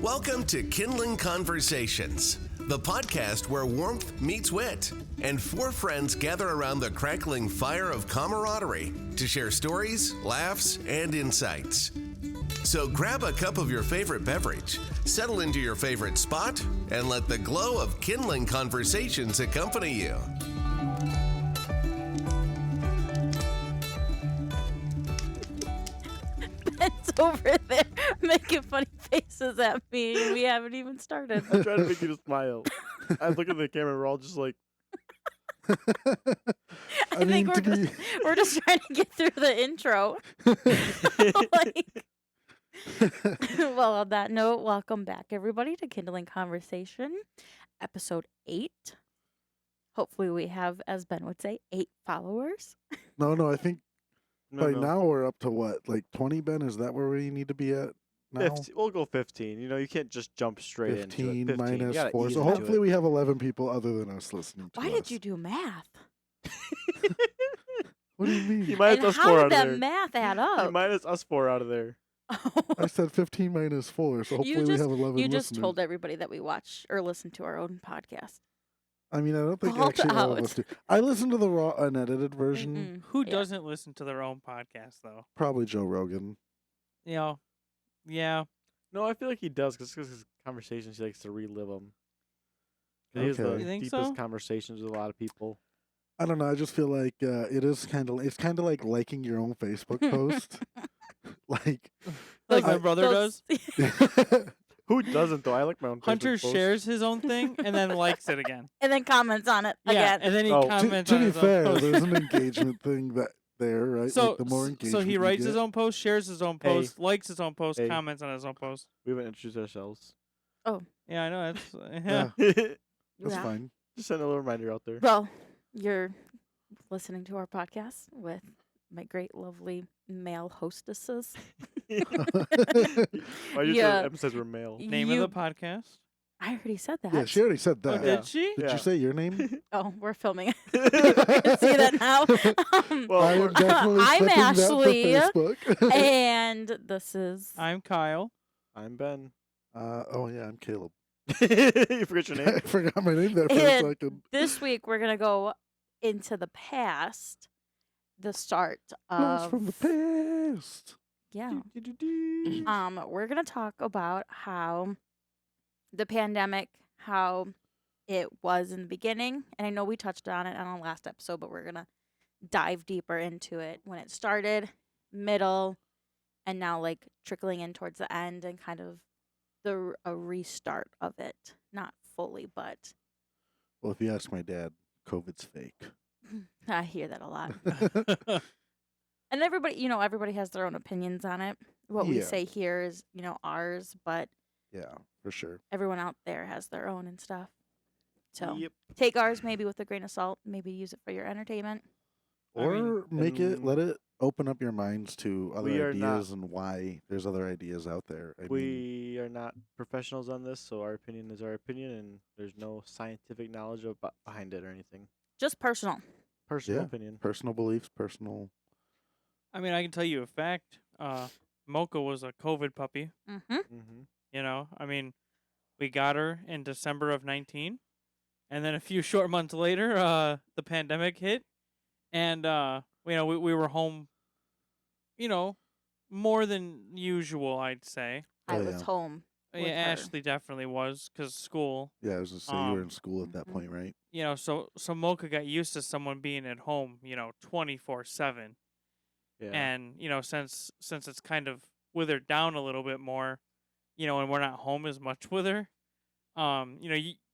Welcome to Kindling Conversations, the podcast where warmth meets wit, and four friends gather around the crackling fire of camaraderie to share stories, laughs, and insights. So grab a cup of your favorite beverage, settle into your favorite spot, and let the glow of Kindling Conversations accompany you. Ben's over there making funny faces at me, and we haven't even started. I'm trying to make you smile. I look at the camera, we're all just like, I think we're just trying to get through the intro. Well, on that note, welcome back, everybody, to Kindling Conversation, episode 8. Hopefully we have, as Ben would say, 8 followers. No, I think no. now we're up to what, like 20, Ben? Is that where we need to be at now? 15, we'll go 15. You know, you can't just jump straight into it. 15 minus You gotta 4. ease So into hopefully it. we have 11 people other than us listening to Why us. did you do math? What do you mean? You minus And us how 4 did out of that there. math add You up? minus us 4 out of there. I said 15 minus 4, so hopefully we have 11 You just listeners. told everybody that we watch or listen to our own podcast. I mean, I don't think Called actually all of out. us do. I listened to the raw unedited version. Mm-mm. Who Yeah. doesn't listen to their own podcast, though? Probably Joe Rogan. You know, yeah. No, I feel like he does because his conversations, he likes to relive them. He has Okay. the You think deepest so? conversations with a lot of people. I don't know. I just feel like it's kind of like liking your own Facebook post. Like Like my Those- brother those- does. Who doesn't, though? I like my own Hunter Facebook post. shares his own thing and then likes it again. and then comments on it Yeah, again. and then he Oh. comments to on be his own fair, post. there's an engagement thing there, right? So, like the more engagement so he you writes get. his own post, shares his own Hey. post, likes his own post, Hey. comments on his own post. We haven't introduced ourselves. Yeah, I know. That's Yeah. Just That's Yeah. fine. send a little reminder out there. Well, you're listening to our podcast with my great, lovely male hostesses. Why you Yeah. emphasize we're male? Name You- of the podcast. I already said that. Yeah, she already said Oh, that. Yeah. did she? Did Yeah. you say your name? Oh, we're filming it. You can see that now. Well, I am definitely I'm flipping Ashley, that for Facebook. and this is... I'm Kyle. I'm Ben. Oh yeah, I'm Caleb. You forgot your I name? forgot my name there for a And second. This week, we're going to go into the past, the start Blast of... from the past. Yeah. Do-do-do-do. We're going to talk about how the pandemic, how it was in the beginning. And I know we touched on it on the last episode, but we're going to dive deeper into it when it started, middle, and now like trickling in towards the end and kind of a restart of it. Not fully, but Well, if you ask my dad, COVID's fake. I hear that a lot. And everybody has their own opinions on it. What we Yeah. say here is, ours, but Yeah, for sure. everyone out there has their own and stuff. So Yep. take ours maybe with a grain of salt. Maybe use it for your entertainment. I Or mean, let it open up your minds to We other are not- ideas and why there's other ideas out there. I mean, We are not professionals on this, so our opinion is our opinion, and there's no scientific knowledge behind it or anything. Just personal. Personal Yeah. opinion. personal beliefs, personal. I mean, I can tell you a fact. Mocha was a COVID puppy. Mm-hmm. Mm-hmm. You know, I mean, we got her in December of 19, and then a few short months later, the pandemic hit, and we were home, more than usual, I'd say. I Oh, was yeah. home. Yeah, With her. Ashley definitely was, 'cause school. Yeah, I was gonna say you were in Um, school at that mhm. point, right? So Mocha got used to someone being at home, 24/7, Yeah. and since it's kind of withered down a little bit more, and we're not home as much with her,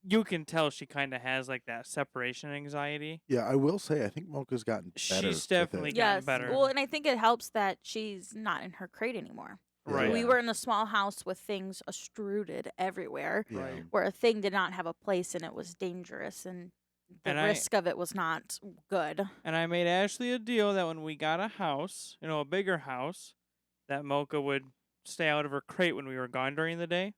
you can tell she kind of has like that separation anxiety. Yeah, I will say I think Mocha's gotten better. She's with definitely it. gotten Yes. better. Well, and I think it helps that she's not in her crate anymore. Yeah. Right. We were in a small house with things estruded everywhere, Yeah. Right. where a thing did not have a place and it was dangerous and the And I- risk of it was not good. And I made Ashley a deal that when we got a house, a bigger house, that Mocha would stay out of her crate when we were gone during the day.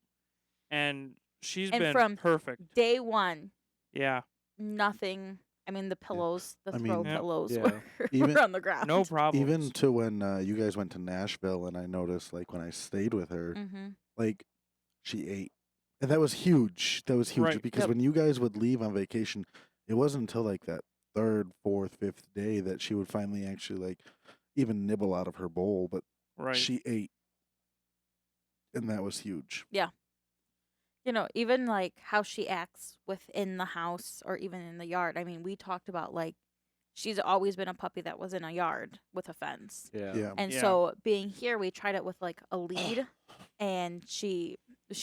And she's And been from perfect. Day one, Yeah. nothing. I mean, the pillows, the I throw mean, Yep. pillows Yeah. were, Even- were on the ground. No problem. Even to when you guys went to Nashville, and I noticed like when I stayed with her, Mm-hmm. like she ate. And that was huge. That was huge Right. because Yep. when you guys would leave on vacation, it wasn't until like that third, fourth, fifth day that she would finally actually like even nibble out of her bowl. But Right. she ate, and that was huge. You know, even like how she acts within the house or even in the yard. I mean, we talked about like she's always been a puppy that was in a yard with a fence. Yeah. And Yeah. so being here, we tried it with like a lead, and she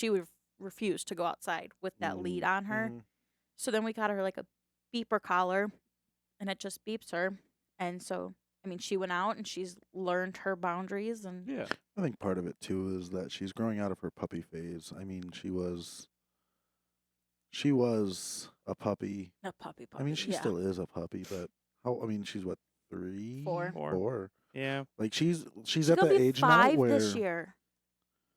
would refuse to go outside with that lead on her. Mhm. So then we got her like a beeper collar, and it just beeps her. And so, I mean, she went out and she's learned her boundaries. And Yeah. I think part of it too is that she's growing out of her puppy phase. I mean, she was a puppy. a puppy. I mean, she yeah. still is a puppy, but I mean, she's what, 3? Four. Four. Yeah. Like she's She's at gonna that be age now 5 where this year.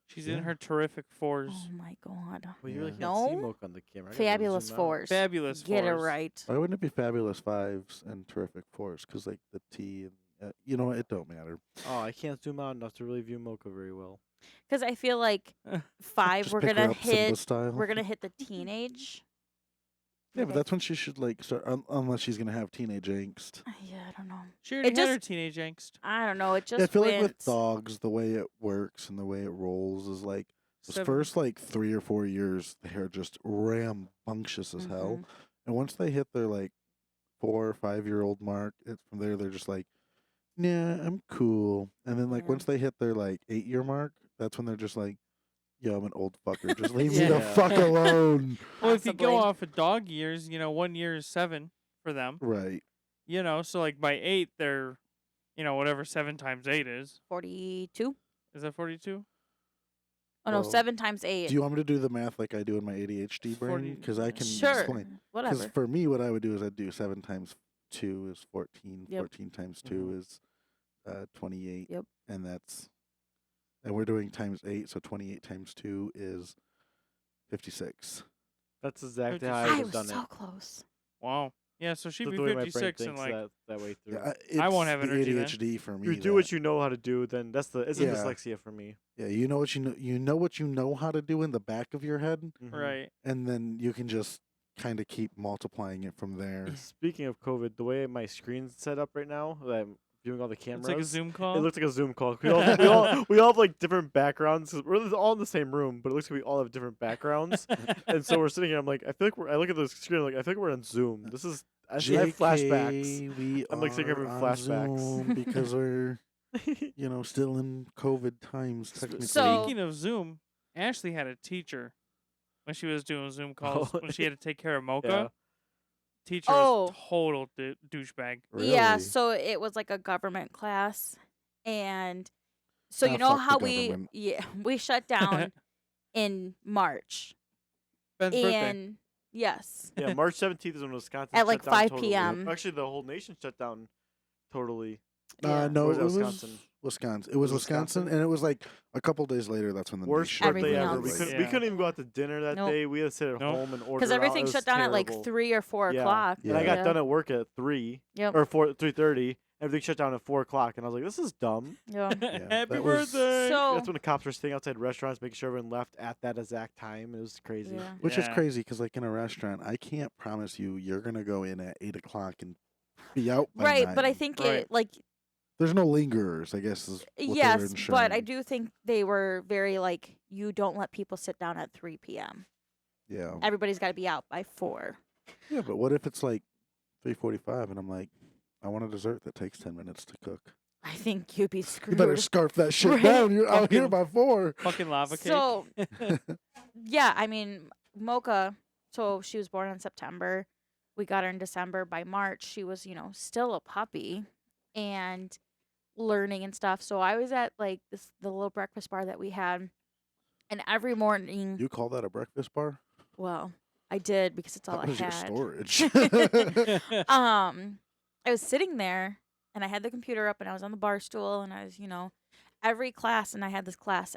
She's Yeah. in her terrific fours. Oh my god. Well, you really Yeah. can't see No. Mocha on the camera. I gotta Fabulous zoom out. fours. Fabulous Get it fours. right. why wouldn't it be fabulous 5s and terrific 4s? Because like the T and you know, it don't matter. Oh, I can't zoom out enough to really view Mocha very well. Because I feel like 5, Just we're pick her gonna up Simba hit. style. We're gonna hit the teenage. Yeah, Like, but that's when she should like start. Unless she's gonna have teenage angst. yeah, I don't know. She already It had her just- teenage angst. I don't know. It just Yeah, I feel went. like with dogs, the way it works and the way it rolls is like those Seven- first like 3 or 4 years, they're just rambunctious as hell, Mhm. and once they hit their like 4 or 5-year-old mark, it's from there they're just like, nah, I'm cool. And then like Yeah. once they hit their like 8-year mark, that's when they're just like, yo, I'm an old fucker. Just leave me the Yeah. fuck alone. Well, if you go Possibly. off of dog years, 1 year is 7 for them. Right. So like by 8, they're, whatever 7 times 8 is. 42. Is that 42? Oh no, Well, 7 times 8. Do you want me to do the math like I do in my ADHD brain? 40 Because I can Sure. explain. Because Whatever. for me, what I would do is I'd do 7 times 2 is 14. Yep. 14 times 2 is 28. Yep. And we're doing times 8, so 28 times 2 is 56. That's exactly how I I I would have was done so it. close. Wow. Yeah, so she'd Just be the way my brain 56 and thinks like that way through. Yeah, I won't it's have the energy then. ADHD for me. You do what you know how to do, then it's a Yeah. dyslexia for me. Yeah, you know what you know what you know how to do in the back of your head, Mhm. right. and then you can just kind of keep multiplying it from there. Speaking of COVID, the way my screen's set up right now, that I'm viewing all the cameras, It's like a Zoom call. it looks like a Zoom call. We all have like different backgrounds. 'Cause we're all in the same room, but it looks like we all have different backgrounds. And so we're sitting here. I'm like, I look at the screen. I'm like, I feel like we're on Zoom. This is. I have flashbacks. We I'm, like, sitting here are having on flashbacks. Zoom because we're still in COVID times technically. So- Speaking of Zoom, Ashley had a teacher when she was doing Zoom calls Oh. when she had to take care of Mocha. Yeah. Teacher Oh. was total douchebag. Yeah, Really? so it was like a government class, and so Ah, you know fuck the how we government. we shut down in March, Ben's birthday. and yes, Yeah, March 17th is when Wisconsin At, shut like, down 5 totally. p.m.. Actually, the whole nation shut down totally. yeah. No, Or it was was that Wisconsin? Wisconsin. It was Was it Wisconsin, Wisconsin? and it was like a couple days later. That's when the Worst nation Everything birthday ever. else. We Like, couldn't, we yeah. couldn't even go out to dinner that Nope. day. We had to sit at Nope. home and order. because out. everything It was shut down at like terrible. 3 or 4 Yeah. o'clock. And I Yeah. got done at work at 3 Yep. or 3:30. Everything shut down at 4 o'clock, and I was like, "This is dumb." Yeah. Happy that was- birthday. So That's when the cops were staying outside restaurants, making sure everyone left at that exact time. It was crazy. Yeah. Which is Yeah. crazy because, like, in a restaurant, I can't promise you're gonna go in at 8 o'clock and be out by Right, 9. but I think Right. it like there's no lingerers. I guess is what they were yes, but I ensuring. do think they were very like you don't let people sit down at 3 p.m. Yeah, Everybody's got to be out by 4. yeah. But what if it's like 3:45 and I'm like, I want a dessert that takes 10 minutes to cook. I think you'd be You screwed. better scarf that shit Right. down. You're out here Fucking- by 4. Fucking lava cake. So yeah, I mean Mocha. So she was born in September. We got her in December. By March, she was still a puppy and learning and stuff. So I was at like the little breakfast bar that we had, and every morning, You call that a breakfast bar? well, I did because it's all That I was your had. storage. I was sitting there and I had the computer up and I was on the bar stool and I was, every class, and I had this class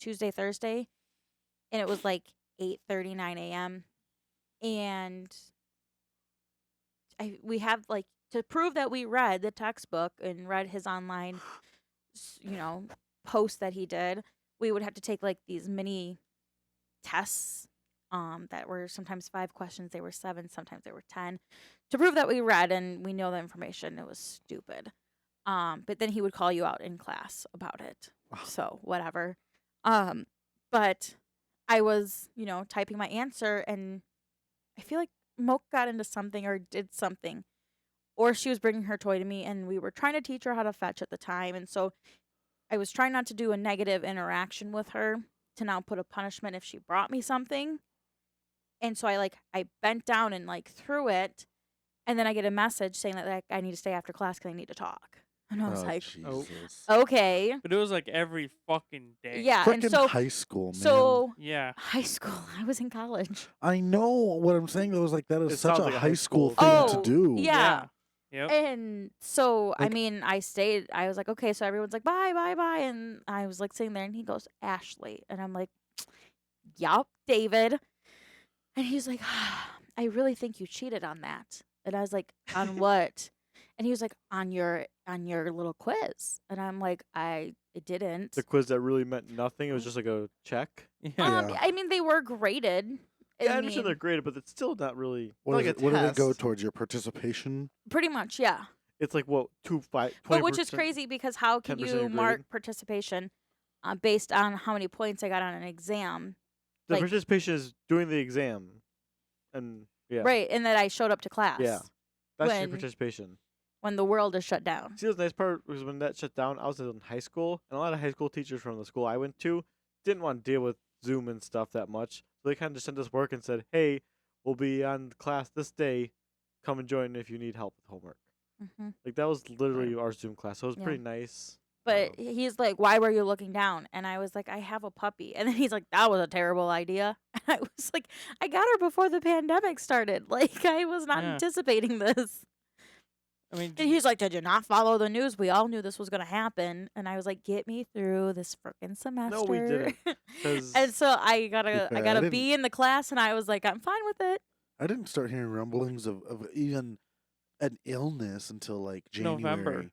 Tuesday, Thursday, and it was like 8:30, 9 a.m. And we have like to prove that we read the textbook and read his online, post that he did. We would have to take like these mini tests that were sometimes 5 questions, they were 7, sometimes they were 10, to prove that we read and we know the information. It was stupid. But then he would call you out in class about it. So whatever. But I was, typing my answer, and I feel like Moke got into something or did something, or she was bringing her toy to me, and we were trying to teach her how to fetch at the time, and so I was trying not to do a negative interaction with her to now put a punishment if she brought me something. And so I bent down and threw it, and then I get a message saying that I need to stay after class because I need to talk. And I was Oh, like, Jesus. okay. But it was like every fucking day. Yeah, and Frickin' so high school, man. so Yeah. high school, I was in college. I know what I'm saying. Though is like that is It such sounds a like a high high school school thing Oh, to do. yeah. Yep. And so, I Like- mean, I stayed. I was like, okay. So everyone's like, bye, bye, bye. And I was sitting there, and he goes, Ashley. And I'm like, yup, David. And he's like, I really think you cheated on that. And I was like, on what? And he was like, on your little quiz. And I'm like, I didn't. The quiz that really meant nothing. It was just like a check. Yeah. Yeah. I mean, they were graded. Yeah, I understand they're graded, but it's still not really What, like is a it, what did it go test. towards? Your participation? Pretty much, yeah. It's like what 20%. But which is crazy because how can 10% you grade. mark participation based on how many points I got on an exam? The like- participation is doing the exam, and yeah, Right, and that I showed up to class. Yeah. That's your when- participation. When the world is shut down. See, the nice part was when that shut down. I was in high school, and a lot of high school teachers from the school I went to didn't want to deal with Zoom and stuff that much. So they kind of just sent us work and said, "Hey, we'll be on class this day. Come and join if you need help with homework." Hmm. Like that was literally our Zoom class. So it was Yeah. pretty nice. But he's like, "Why were you looking down?" And I was like, "I have a puppy." And then he's like, "That was a terrible idea." And I was like, "I got her before the pandemic started. Like, I was not Yeah. anticipating this." I mean, And he's like, "Did you not follow the news? We all knew this was gonna happen." And I was like, "Get me through this frickin' semester." No, we didn't, 'cause- And so I got fair, a I B in the class, and I was like, "I'm fine with it." I didn't start hearing rumblings of even an illness until like January. November.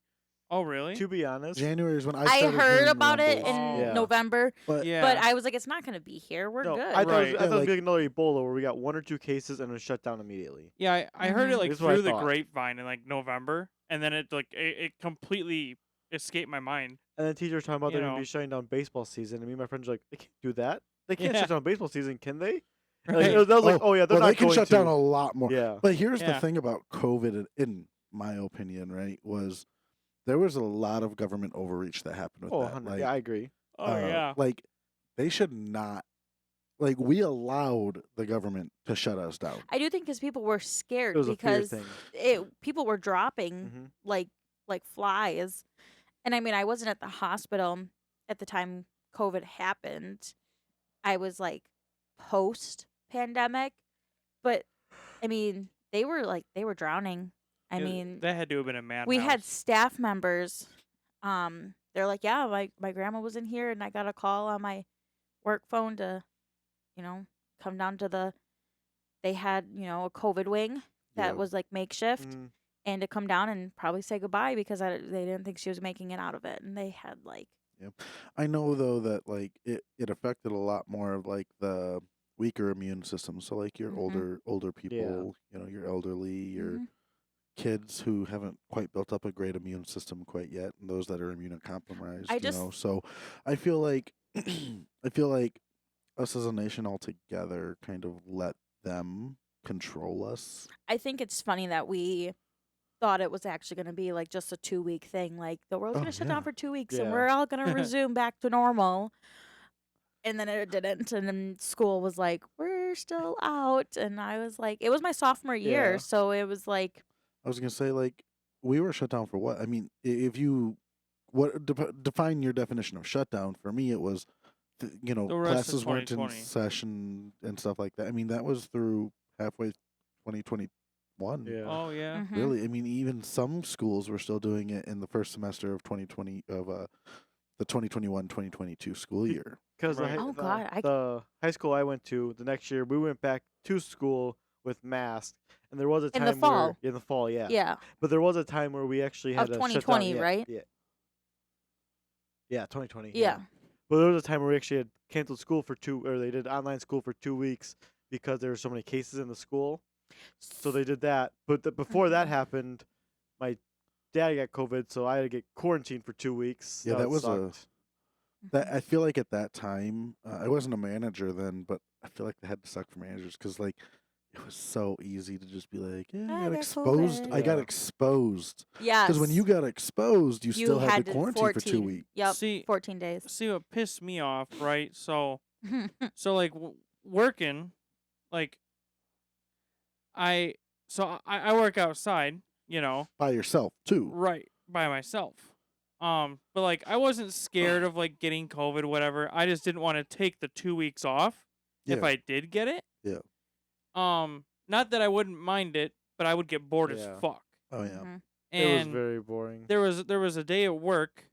Oh, really? to be honest, January is when I I started heard hearing about it rumbles. in Yeah. November, But Yeah. but I was like, "It's not gonna be here. We're no, good." I thought, Right. it was, I Yeah, thought it was like- like another Ebola where we got 1 or 2 cases and it was shut down immediately. Yeah, I heard it Mhm. like This is what I through the thought. grapevine in like November, and then it completely escaped my mind. And then teachers talking about You they're gonna know. be shutting down baseball season, and me and my friends are like, they can't do that. They can't Yeah. shut down baseball season, can they? Like, Right. that was like, oh yeah, they're well, not they can going shut to. down a lot more. Yeah, But here's the Yeah. thing about COVID, in my opinion, right, was there was a lot of government overreach that happened with oh, that. 100. Like, Yeah, I agree. Oh yeah. Like, they should not. Like, we allowed the government to shut us down. I do think because people were scared It was a fear because thing. people were dropping Hmm. like flies. And I mean, I wasn't at the hospital at the time COVID happened. I was like post pandemic, but I mean, they were drowning. I Yeah, mean, that had to have been a madhouse. we had staff members. They're like, "Yeah, my grandma was in here, and I got a call on my work phone to, come down to the. They had a COVID wing that Yeah. was like makeshift, Mm. and to come down and probably say goodbye because they didn't think she was making it out of it, and they had like I know though that like it affected a lot more of like the weaker immune system. So like your Mhm. older people, your elderly, your Mhm. kids who haven't quite built up a great immune system quite yet, and those that are immunocompromised. I just- So I feel like I feel like us as a nation altogether kind of let them control us. I think it's funny that we thought it was actually going to be like just a 2-week thing. Like the world's Oh, going to shut yeah. down for 2 weeks and Yeah. we're all going to resume back to normal. And then it didn't. And then school was like, we're still out. And I was like, it was my sophomore year. Yeah. So it was like, I was gonna say like we were shut down for what? I mean, if you define your definition of shutdown, for me it was The rest of classes weren't in 2020. session and stuff like that. I mean, that was through halfway 2021. Yeah. Oh yeah. mhm. Really, I mean, even some schools were still doing it in the first semester of 2020 of the 2021-2022 school Be- year. Because Right. Oh, God, the high school I went to the next year, we went back to school with masks, and there was a In time the fall. where in the fall, yeah. Yeah. But there was a time where we actually had Of to shut down, 2020, yeah, right? Yeah. Yeah, 2020. Yeah. But there was a time where we actually had canceled school or they did online school for 2 weeks because there were so many cases in the school. So they did that. But before that happened, my dad got COVID, so I had to get quarantined for 2 weeks. Yeah, that was sucked. that. I feel like at that time, I wasn't a manager then, but I feel like they had to suck for managers because like it was so easy to just be like, yeah, I I got got exposed. COVID. I got Yeah. exposed Yes. because when you got exposed, you still had to quarantine for 2 14 weeks. Yep. See- 14 days. See what pissed me off, right? So like working, like I work outside, By yourself too. right, by myself. But like I wasn't scared of like getting COVID, whatever. I just didn't want to take the 2 weeks off if Yeah. I did get it. Yeah. Not that I wouldn't mind it, but I would get bored as Yeah. fuck. Oh yeah. Mhm. It was And very boring. there was a day at work.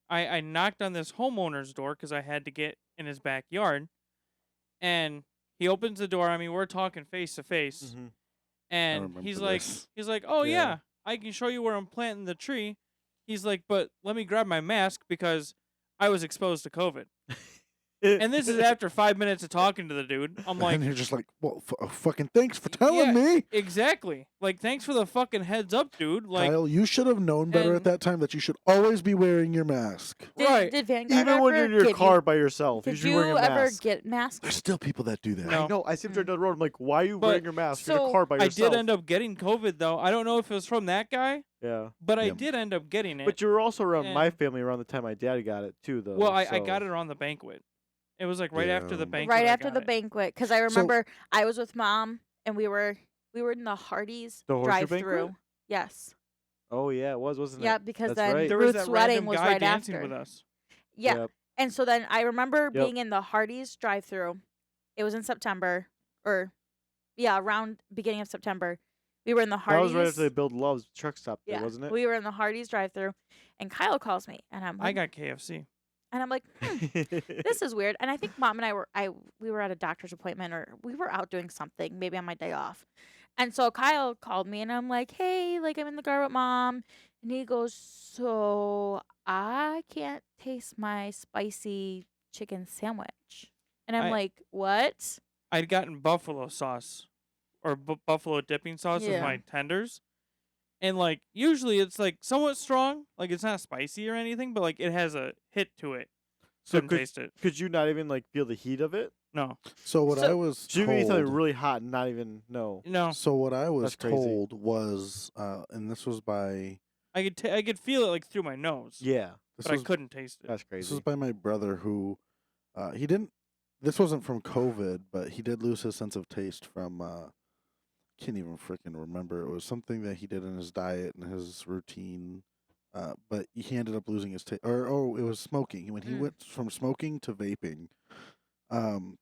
I knocked on this homeowner's door because I had to get in his backyard, and he opens the door. I mean, we're talking face to face, Mhm. and remember he's this. like, "Oh Yeah. yeah, I can show you where I'm planting the tree." He's like, "But let me grab my mask because I was exposed to COVID." And this is after 5 minutes of talking to the dude. I'm like, and you're just like, well, fucking thanks for telling yeah, me. exactly. Like, thanks for the fucking heads up, dude. Like, Kyle, you should have known better at and- that time that you should always be wearing your mask. right. Did Vanguard Even when ever you're in your give car you, by yourself, you did should be wearing you a ever mask. get masks? There's still people that do that. No. I know. I see him driving down the road. I'm like, why are you But- wearing your mask? You're in a so car by I yourself. did end up getting COVID though. I don't know if it was from that guy, Yeah. but I Yeah. did end up getting it. But you were also around my And- family around the time my dad got it too, though. well, I got so- it around the banquet. It was like right after the Yeah. banquet. Right I after got the it. banquet, because I remember I was with Mom and we were in the Hardee's The horseshoe drive-through. banquet? Yes. Oh yeah, it was, wasn't Yeah, it? because That's then right. There was Ruth's that wedding random was guy right dancing after. with us. Yeah. Yep. And so then I remember Yep. being in the Hardee's drive-through. It was in September, or around beginning of September. We were in the That Hardee's. was right after they built Love's truck stop there, yeah, wasn't it? we were in the Hardee's drive-through, and Kyle calls me, and I'm I like, got KFC. and I'm like, this is weird. And I think Mom and we were at a doctor's appointment, or we were out doing something, maybe on my day off. And so Kyle called me, and I'm like, hey, like I'm in the car with Mom, and he goes, so I can't taste my spicy chicken sandwich. And I'm I- like, what? I'd gotten buffalo sauce or buffalo dipping sauce with Yeah. my tenders. And like usually it's like somewhat strong, like it's not spicy or anything, but like it has a hit to it. So Couldn't taste it. could you not even like feel the heat of it? No, So what I So- was So you can eat something told. really hot and not even know. no. So what I was That's crazy. told was, and this was by I could feel it like through my nose, Yeah, this but was I couldn't taste it. that's this crazy. was by my brother who, he didn't. This wasn't from COVID, but he did lose his sense of taste from. Can't even freaking remember. It was something that he did in his diet and his routine. But he ended up losing his taste. It was smoking. When he Mm. went from smoking to vaping,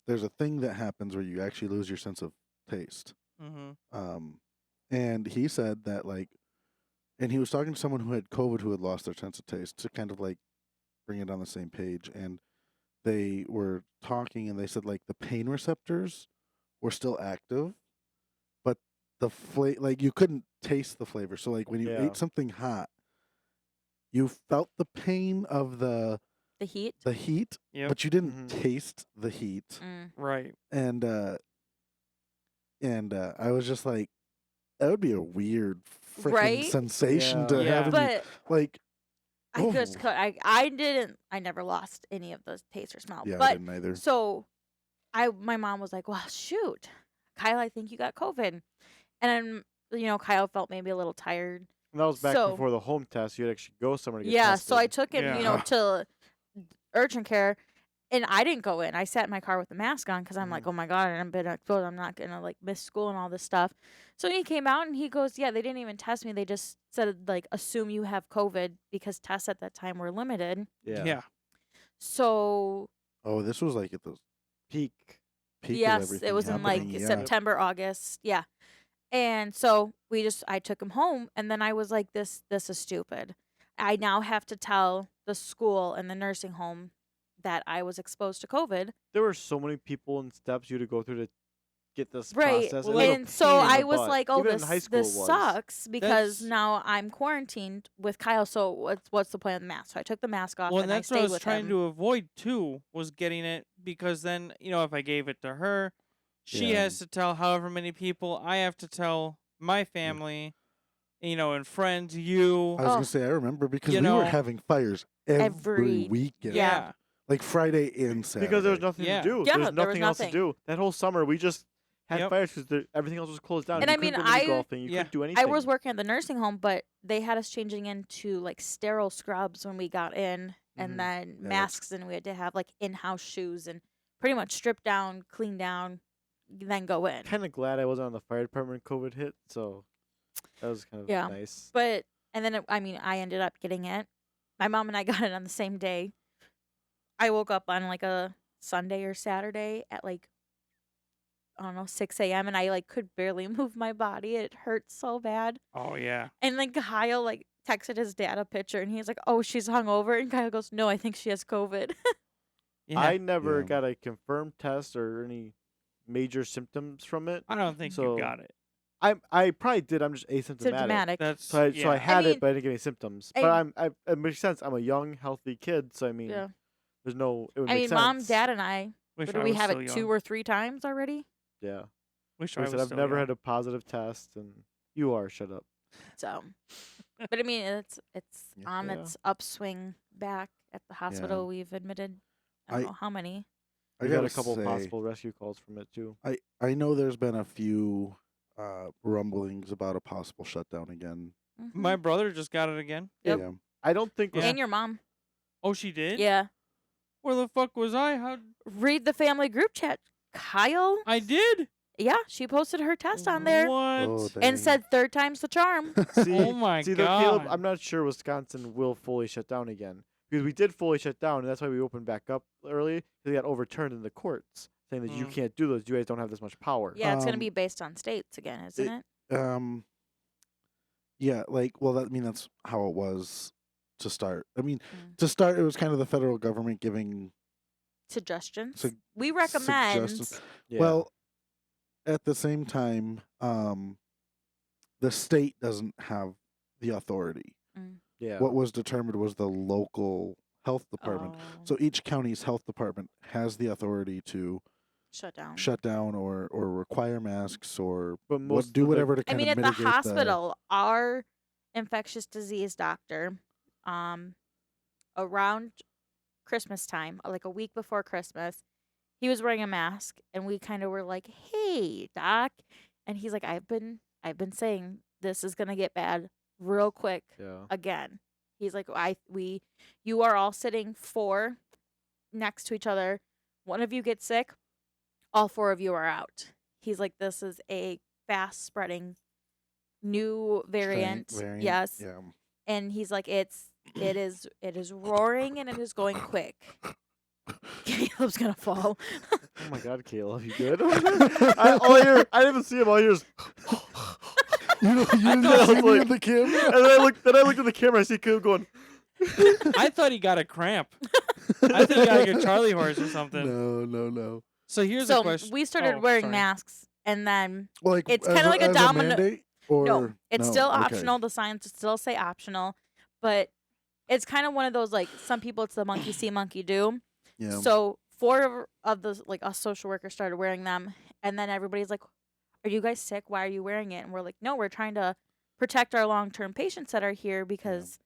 there's a thing that happens where you actually lose your sense of taste. Mm-hmm. And he said that and he was talking to someone who had COVID who had lost their sense of taste to kind of like bring it on the same page. And they were talking and they said like the pain receptors were still active, but the you couldn't taste the flavor. So like when you Yeah. ate something hot, you felt the pain of the The heat? heat, Yep. but you didn't Mhm. taste the heat. Mm. Right. And I was just like, that would be a weird freaking Right? sensation Yeah. to Yeah. have. But Like, I just oh. I never lost any of the taste or smell. Yeah, I but didn't either. so my mom was like, well, shoot, Kyle, I think you got COVID. And then, Kyle felt maybe a little tired. And that was back So- before the home test. You had to actually go somewhere to get Yeah, tested. so I took him, Yeah. to urgent care, and I didn't go in. I sat in my car with the mask on because I'm like, oh my God, I'm been exposed. I'm not gonna like miss school and all this stuff. So he came out and he goes, yeah, they didn't even test me. They just said like, assume you have COVID because tests at that time were limited. yeah. So Oh, this was like at the Peak. peak of yes, everything it was in like happening, yeah. September, August. Yeah. And so I took him home, and then I was like, this is stupid. I now have to tell the school and the nursing home that I was exposed to COVID. There were so many people and steps you had to go through to get this Right. process. Well, and like- And so pain in I the was butt. like, oh, Even in high this school this it was. sucks because That's- now I'm quarantined with Kyle. So what's the point of the mask? So I took the mask off Well, and and I that's what I stayed was with trying him. to avoid too, was getting it, because then, if I gave it to her, she Yeah. has to tell however many people. I have to tell my family, and friends, you. I was Oh. gonna say I remember because You we were know, having fires every Every- weekend, Yeah. like Friday and Saturday. Because there was nothing Yeah. to do. Yeah, There's there was nothing else to nothing. do. That whole summer we just had Yep. fires because everything else was closed down. And you I mean, couldn't go mini I- golfing. You Yeah. couldn't do anything. I was working at the nursing home, but they had us changing into like sterile scrubs when we got in, Mhm. and then that's- masks, and we had to have like in-house shoes and pretty much strip down, clean down, then go in. kind of glad I wasn't on the fire department when COVID hit, so that was kind of Yeah. nice. But and then I ended up getting it. My mom and I got it on the same day. I woke up on like a Sunday or Saturday at like, I don't know, 6 a.m. and I like could barely move my body. It hurt so bad. Oh yeah. And then Kyle like texted his dad a picture and he's like, "Oh, she's hungover." And Kyle goes, "No, I think she has COVID." Yeah. I never Yeah. got a confirmed test or any major symptoms from it. I don't think So- you got it. I probably did. I'm just asymptomatic. Symptomatic. That's So I yeah. had mean, it, but I didn't get any symptoms. I- But it makes sense. I'm a young, healthy kid, so I mean, Yeah. there's no. It would I make mean, sense. mom, dad, and I. Wish What I do we was have still it young. 2 or 3 times already? Yeah. Wish Like I I was said, I've still never young. had a positive test, and you are. Shut up. So, but I mean, it's Yeah. on Yeah. its upswing back at the hospital. We've admitted, I don't I- know how many. I We got a gotta couple say, possible rescue calls from it too. I know there's been a few rumblings about a possible shutdown again. Mhm. My brother just got it again. Yep. Yeah. I don't think. Yeah. And your mom. Oh, she did? Yeah. Where the fuck was I? How Read the family group chat. Kyle. I did? Yeah, she posted her test on there What? Oh, and dang. said third time's the charm. See, Oh my see though, Caleb, God. I'm not sure Wisconsin will fully shut down again because we did fully shut down, and that's why we opened back up early. Because they got overturned in the courts, saying that you Mm. can't do those. You guys don't have this much power. Yeah, it's gonna Um, be based on states again, isn't it? Yeah, like, well, that's how it was to start. I mean, Mm. to start, it was kind of the federal government giving. Suggestions. Sug- We recommend. suggestions. Yeah. Well, at the same time, the state doesn't have the authority. yeah. What was determined was the local health department. Oh, So each county's health department has the authority to shut down. shut down or require masks or But most do of the- whatever to I kind mean, of at the mitigate hospital, our infectious disease doctor, around Christmas time, like a week before Christmas, he was wearing a mask, and we kind of were like, "Hey, doc," and he's like, "I've been saying this is gonna get bad real quick Yeah. again." He's like, you are all sitting 4 next to each other. One of you gets sick, all 4 of you are out. He's like, this is a fast spreading new variant. Yes. Yeah. And he's like, it is roaring and it is going quick. Caleb's gonna fall. Oh my God, Caleb, you good? I didn't even see him. All I hear is, You thought didn't it see was me like- in the camera. and then I looked at the camera. I see Caleb going. I thought he got a cramp. I think he got like a Charlie horse or something. No. So here's So a question. we started Oh, wearing sorry. masks, and then Well, like It's as kinda like a as domino- mandate, or no, it's still okay. optional. The signs still say optional, but it's kind of one of those like some people it's the monkey see, monkey do. Yeah. So 4 of the like us social workers started wearing them, and then everybody's like, "Are you guys sick? Why are you wearing it?" And we're like, "No, we're trying to protect our long-term patients that are here because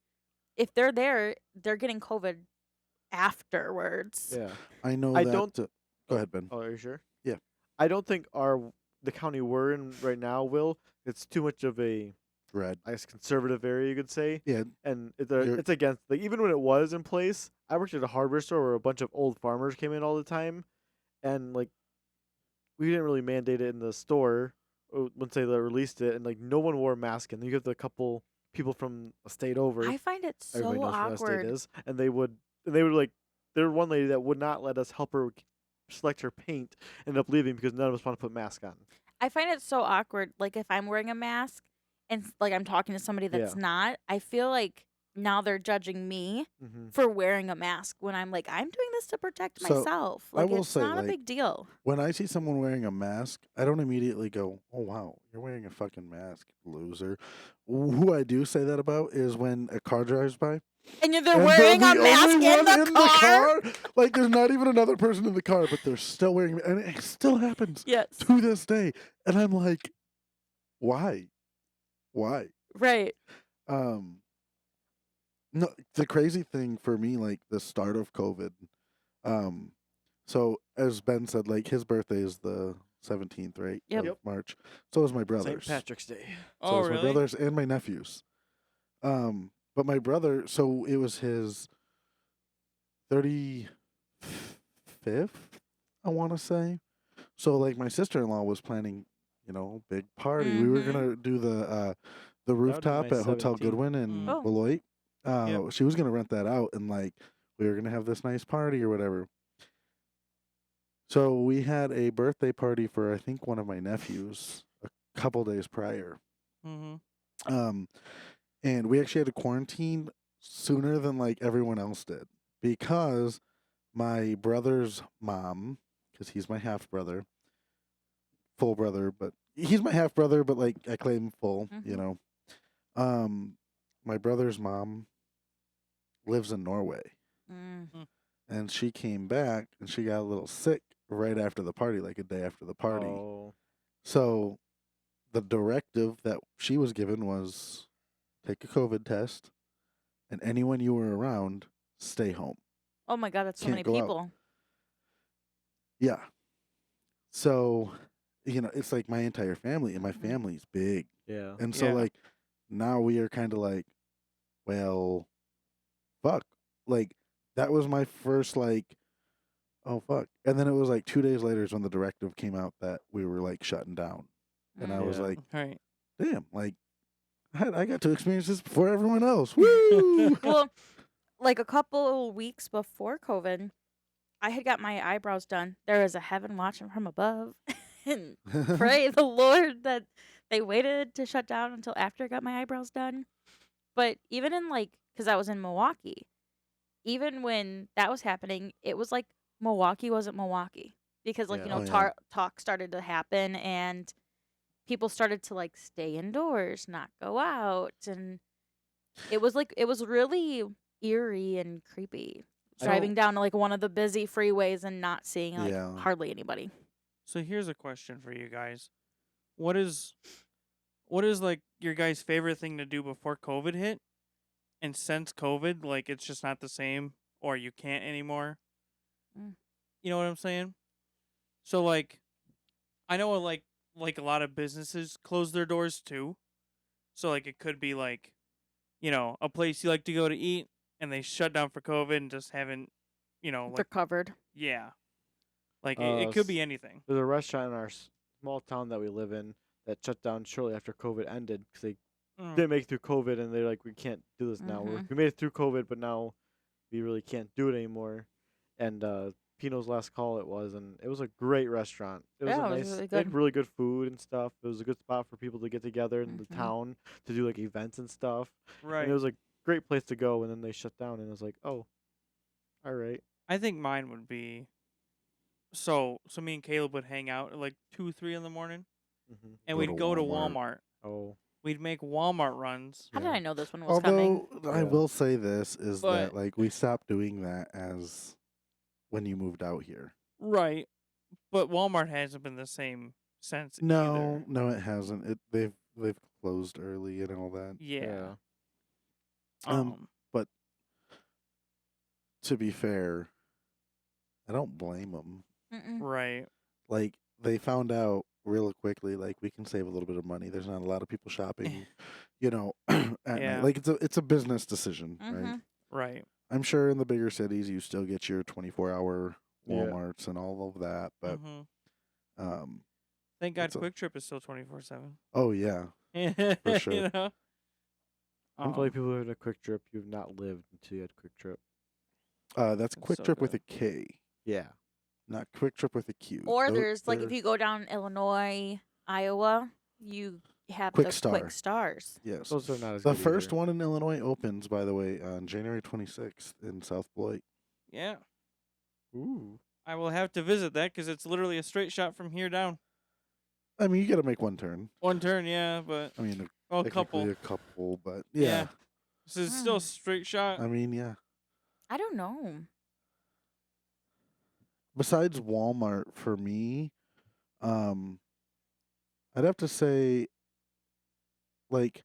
if they're there, they're getting COVID afterwards." Yeah. I know I that. don't- Go ahead, Ben. Oh, are you sure? Yeah. I don't think the county we're in right now will. It's too much of a, Red. I guess, conservative area, you could say. Yeah. And You're- it's against, like, even when it was in place, I worked at a hardware store where a bunch of old farmers came in all the time, and like we didn't really mandate it in the store once they released it, and like no one wore a mask, and you get the couple people from a state over. I find it so Everybody knows where that state awkward. is, and they would like, there was one lady that would not let us help her select her paint, ended up leaving because none of us want to put masks on. I find it so awkward. Like if I'm wearing a mask and like I'm talking to somebody that's Yeah. not, I feel like now they're judging me Mm-hmm. for wearing a mask when I'm like, I'm doing this to protect So, myself. I Like, will it's say, not a like, big deal. when I see someone wearing a mask, I don't immediately go, "Oh wow, you're wearing a fucking mask, loser." Who I do say that about is when a car drives by And they're and wearing they're a the mask only in one the in car. the car. Like there's not even another person in the car, but they're still wearing, and it still happens Yes. to this day. And I'm like, why? Why? Right. Um, no, the crazy thing for me, like the start of COVID, so as Ben said, like his birthday is the 17th, right? Yep. Of Yep. March. So is my St. brother's. Patrick's Day. So Oh, is my really? brother's and my nephew's. But my brother, so it was his 35th, I want to say. So like my sister-in-law was planning, big party. We were Mhm. gonna do the be rooftop my at Hotel 17th. Goodwin in Oh. Beloit. Yep. She was gonna rent that out, and like we were gonna have this nice party or whatever. So we had a birthday party for I think one of my nephews a couple days prior. Mm-hmm. And we actually had to quarantine sooner than like everyone else did because my brother's mom, because he's my half brother, full brother, but he's my half brother, but like I claim full, Mhm. My brother's mom lives in Norway, Mm. and she came back and she got a little sick right after the party, like a day after the party. Oh. So the directive that she was given was take a COVID test, and anyone you were around, stay home. Oh my God, that's so Can't many go out. people. Yeah. So, it's like my entire family, and my Mhm. family's big. Yeah. And so, Yeah. like, now we are kind of like, well, fuck. Like, that was my first, like, oh, fuck. And then it was like 2 days later is when the directive came out that we were, like, shutting down. And I was Yeah. like, Right. damn, like, I got to experience this before everyone else. Woo! Well, like a couple weeks before COVID, I had got my eyebrows done. There was a heaven watching from above. And pray the Lord that they waited to shut down until after I got my eyebrows done. But even in because I was in Milwaukee, even when that was happening, it was like Milwaukee wasn't Milwaukee because Yeah. Oh, yeah. talk started to happen and people started to stay indoors, not go out, and it was really eerie and creepy driving down to one of the busy freeways and not seeing Yeah. hardly anybody. So here's a question for you guys. What is like your guys' favorite thing to do before COVID hit? And since COVID, like it's just not the same or you can't anymore. Mm. You know what I'm saying? So like I know like a lot of businesses close their doors too. So like it could be like, a place you like to go to eat and they shut down for COVID and just haven't, They're like covered. yeah. Like it could be anything. There's a restaurant in our small town that we live in that shut down shortly after COVID ended because they Mm. didn't make it through COVID, and they're like, we can't do this now. Mhm. We made it through COVID, but now we really can't do it anymore. And Pino's Last Call it was, and it was a great restaurant. It was Yeah, a it was nice, really they had good. really good food and stuff. It was a good spot for people to get together in the Mhm. town to do like events and stuff. Right. And it was a great place to go. And then they shut down, and it was like, oh, all right. I think mine would be so me and Caleb would hang out at like 2, 3 in the morning Mm-hmm. and Go we'd to go to Walmart. Walmart. Oh, We'd make Walmart runs. How did Yeah. I know this one was coming? Although I Yeah. will say this is But- that like we stopped doing that as when you moved out here. Right. But Walmart hasn't been the same since No, either. no, it hasn't. They've closed early and all that. Yeah. But to be fair, I don't blame them. Mm-mm. Right. Like they found out real quickly, like we can save a little bit of money. There's not a lot of people shopping, at Yeah. night. Like it's a business decision, right? Mhm. Right. I'm sure in the bigger cities you still get your 24-hour Yeah. Walmarts and all of that, but Mhm. It's Thank God a- Quick Trip is still 24/7. oh yeah, For sure. You know? Probably people who had a Quick Trip, you've not lived until you had Quick Trip. that's That's Quick so Trip with good. a K, Yeah. not Quick Trip with a Q. Or Tho- there's if they're- you go down Illinois, Iowa, you have Quick the Star. quick stars. Yes. Those are not as The good first either. one in Illinois opens, by the way, on January 26th in South Beloit. Yeah. Ooh. I will have to visit that because it's literally a straight shot from here down. I mean, you got to make one turn. One turn, yeah, but I mean, well, a technically couple. a couple, but Yeah. yeah. So it's still a Hmm. straight shot. I mean, yeah. I don't know. Besides Walmart, for me, um, I'd have to say, like,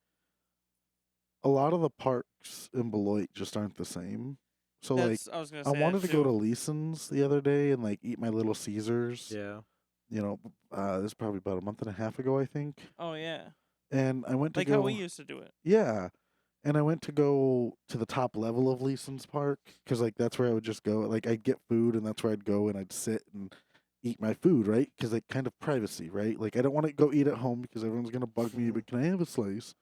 a lot of the parks in Beloit just aren't the same. So, like, I was gonna I say wanted that to go to too. Leeson's the other day and, like, eat my Little Caesars. Yeah. You know, this is probably about a month and a half ago, I think. Oh yeah, And I went to like go. how we used to do it. Yeah. And I went to go to the top level of Leeson's Park because, like, that's where I would just go. Like, I'd get food, and that's where I'd go, and I'd sit and eat my food, right? Because, like, kind of privacy, right? Like, I don't want to go eat at home because everyone's going to bug me, but can I have a slice?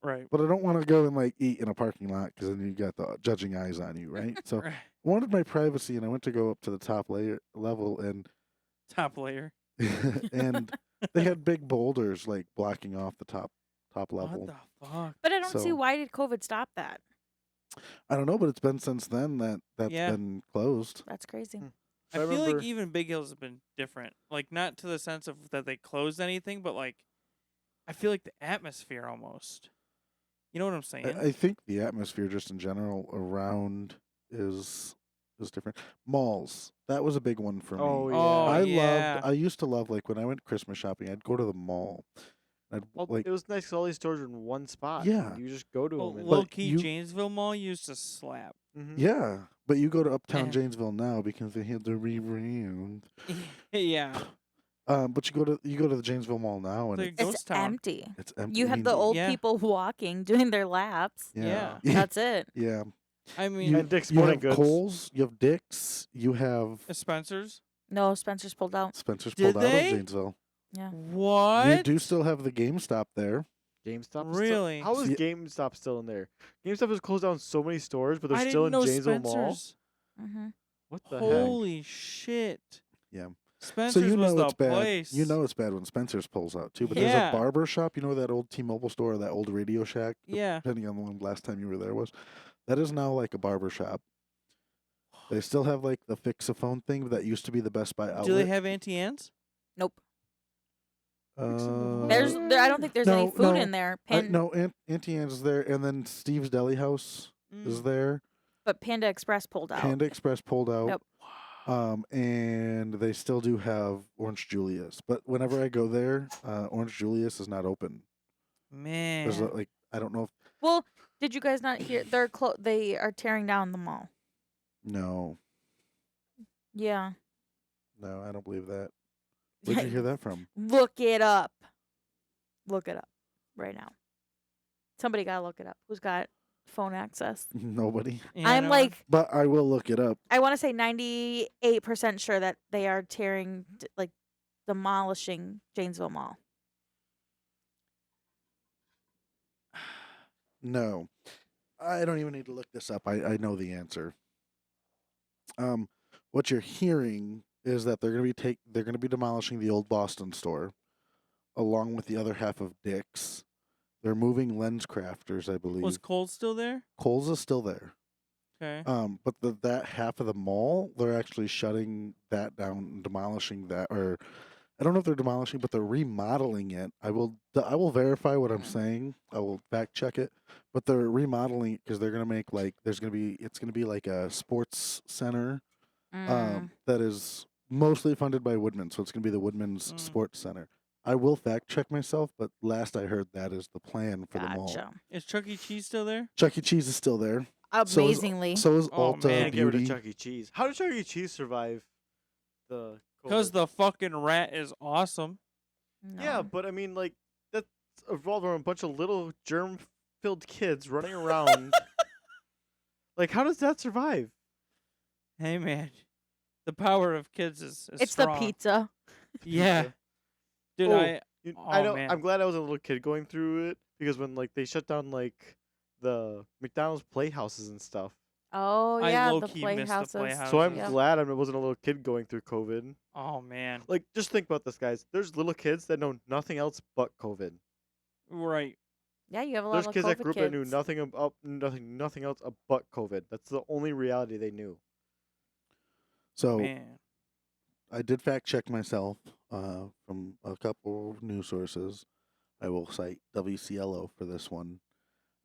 Right. But I don't want to go and, like, eat in a parking lot because then you got the judging eyes on you, right? So I Right. wanted my privacy, and I went to go up to the top level, and Top layer. and they had big boulders, like, blocking off the top level. What the fuck? But I don't see So- why did COVID stop that. I don't know, but it's been since then that's Yeah. been closed. That's crazy. Hmm. I I feel like remember- even Big Hills has been different. Like not to the sense of that they closed anything, but like I feel like the atmosphere almost. You know what I'm saying? I think the atmosphere just in general around is different. Malls, that was a big one for me. Oh, yeah. Oh, I used to love, like, when I went Christmas shopping, I'd go to the mall. I'd Well, like it was nice 'cause all these stores were in one spot. Yeah. You just go to Well, them. And, low key you- Janesville Mall used to slap. Mhm. yeah, but you go to Uptown Eh. Janesville now because they had the rebrand. Yeah. But you go to the Janesville Mall now and Like it's, Ghost It's town. empty. it's empty. You I have mean, the old Yeah. people walking, doing their laps. yeah. That's it. Yeah. I mean, You, And Dick's you Sporting have Goods. Kohl's, you have Dick's, you have Spencer's. No, Spencer's pulled out. Spencer's Did pulled out they? of Janesville. Yeah. What? You do still have the GameStop there. GameStop. is Really? Still, how is See- GameStop still in there? GameStop has closed down so many stores, but they're I still didn't in know Janesville Mall. Spencer's. Mm-hmm. What the heck? Holy shit. Yeah. Spencer's So you was know the it's bad. place. You know it's bad when Spencer's pulls out too. But Yeah. there's a barber shop. You know that old T-Mobile store, or that old Radio Shack. Yeah. Depending on when last time you were there was. That is now like a barber shop. They still have like the fix-a-phone thing, but that used to be the Best Buy outlet. Do they have Auntie Anne's? Nope. There's I don't think there's any No, food no. in there. Auntie Anne's is there, and then Steve's Deli House is there. But Panda Express pulled out. Panda Express pulled out. Yep. And they still do have Orange Julius, but whenever I go there, Orange Julius is not open. Man. There's like I don't know if Well, did you guys not hear? They are tearing down the mall. no, Yeah. I don't believe that. Where'd you hear that from? Look it up. Look it up right now. Somebody gotta look it up. Who's got phone access? Nobody. Yeah, I'm no, like, But I will look it up. I want to say 98% sure that they are demolishing Janesville Mall. No, I don't even need to look this up. I know the answer. What you're hearing is that they're gonna be demolishing the old Boston store, along with the other half of Dick's. They're moving Lens Crafters, I believe. was Cold still there? Kohl's is still there. Okay. But that half of the mall, they're actually shutting that down and demolishing that, or I don't know if they're demolishing, but they're remodeling it. I will verify what I'm saying. I will fact check it, but they're remodeling it because they're gonna make it's gonna be like a sports center, that is mostly funded by Woodman, so it's gonna be the Woodman's Sports Center. I will fact check myself, but last I heard that is the plan for the mall. Gotcha. Is Chuck E. Cheese still there? Chuck E. Cheese is still there. Amazingly. So is Oh, Ulta man. Can't get rid of Beauty. Chuck E. Cheese. How did Chuck E. Cheese survive the? Because COVID? the fucking rat is awesome. Yeah, No. but I mean, like that's evolved around a bunch of little germ-filled kids running around. Like, how does that survive? Hey, man. The power of kids is It's strong. the pizza. Yeah. Dude, Oh, I I Oh, know. man. I'm glad I was a little kid going through it because when like they shut down like the McDonald's playhouses and stuff. Oh I yeah, the low-key miss the playhouses. playhouse. So I'm Yep. glad I wasn't a little kid going through COVID. Oh man. Like, just think about this, guys. There's little kids that know nothing else but COVID. Right. Yeah, you have a lot There's of kids COVID that group that knew kids. nothing about nothing else but COVID. That's the only reality they knew. So Man. I did fact check myself from a couple of news sources. I will cite WCLO for this one.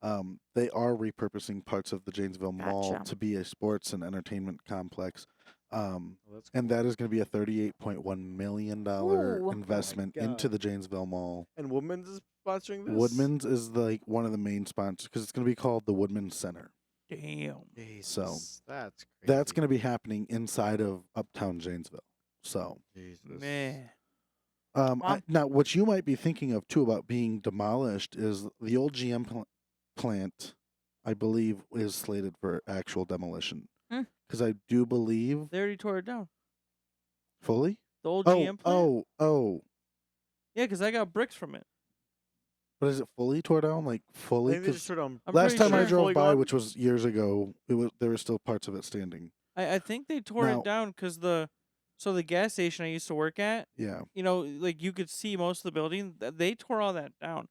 They are repurposing parts of the Janesville Mall Gotcha. to be a sports and entertainment complex. Oh, that's And cool. that is going to be a $38.1 million Ooh. investment into God. the Janesville Mall. And Woodman's is sponsoring this. Woodman's is like one of the main sponsors because it's going to be called the Woodman Center. Damn. Jesus, that's crazy. That's going to be happening inside of Uptown Janesville. So, Jesus. Man. Wow. now what you might be thinking of too about being demolished is the old GM plant, I believe, is slated for actual demolition. Hmm. Because I do believe They already tore it down. fully. The old GM plant? Oh. Yeah, because I got bricks from it. But is it fully tore down? Like I fully? think they just 'Cause turned on. I'm last pretty time I sure. drove Fully by, gone? which was years ago, there were still parts of it standing. I think they tore Now- it down because the gas station I used to work at, Yeah. like you could see most of the building. They tore all that down.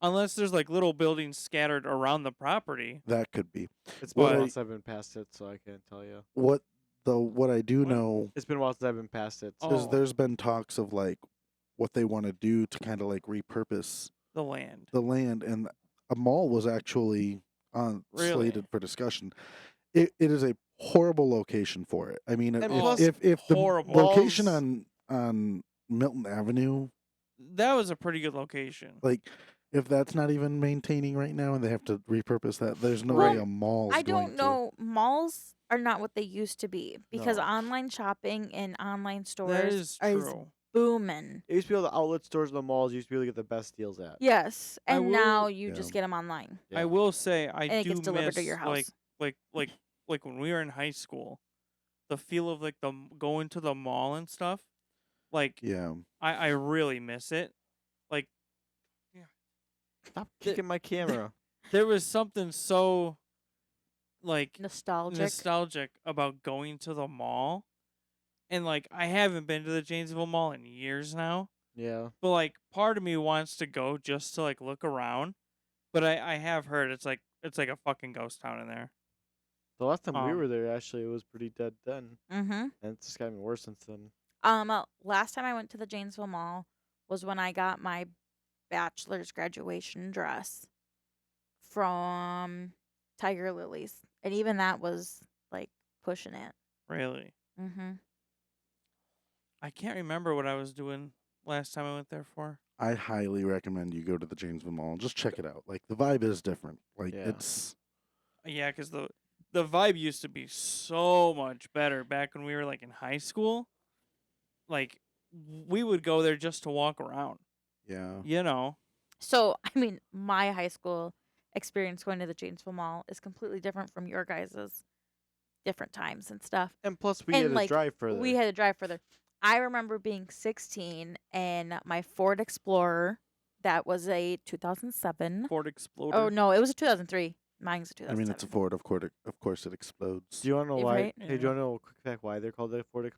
Unless there's like little buildings scattered around the property. That could be. It's been What a I- while since I've been past it, so I can't tell you. What I do What? know It's been a while since I've been past it. So. is Oh. there's been talks of like what they want to do to kind of like repurpose The land. the land, and a mall was actually Really? slated for discussion. It is a horrible location for it. I mean, And if plus, if the horrible. location Malls- on Milton Avenue, That was a pretty good location. like if that's not even maintaining right now, and they have to repurpose that, there's no Well, way a mall's I going don't know. Malls are not what they used to be because No. online shopping and online That stores is is true. booming. It used to be all the outlet stores and the malls used to be able to get the best deals at. Yes, I and now will- you Yeah. just get them online, Yeah. I will say I and it do gets delivered miss to your house. like when we were in high school, the feel of like going to the mall and stuff. Like Yeah. I really miss it. Like Stop kicking my camera. there was something so like Nostalgic. about going to the mall. And like I haven't been to the Janesville Mall in years now. Yeah. But like part of me wants to go just to like look around. But I have heard it's like a fucking ghost town in there. The last time we Um, were there, actually, it was pretty dead then, Mm-hmm. and it's just gotten worse since then. Last time I went to the Janesville Mall was when I got my bachelor's graduation dress from Tiger Lilies, and even that was like pushing it. Really. Mm-hmm. I can't remember what I was doing last time I went there for. I highly recommend you go to the Janesville Mall. Just check it out. Like the vibe is different. Like Yeah. it's Yeah, because the vibe used to be so much better back when we were like in high school. Like we would go there just to walk around. yeah. You know. So, I mean, my high school experience going to the Janesville Mall is completely different from your guys's different times and stuff. And plus, we And, had to like, drive further. We had to drive further. I remember being 16 and my Ford Explorer, that was a 2007. Ford Exploder. Oh, no, it was a 2003. Mine's a 2007. I mean, it's a Ford. Of course, it explodes Do you want to know Yeah, why? right? Hey, do you want to know a quick fact why they're called the Ford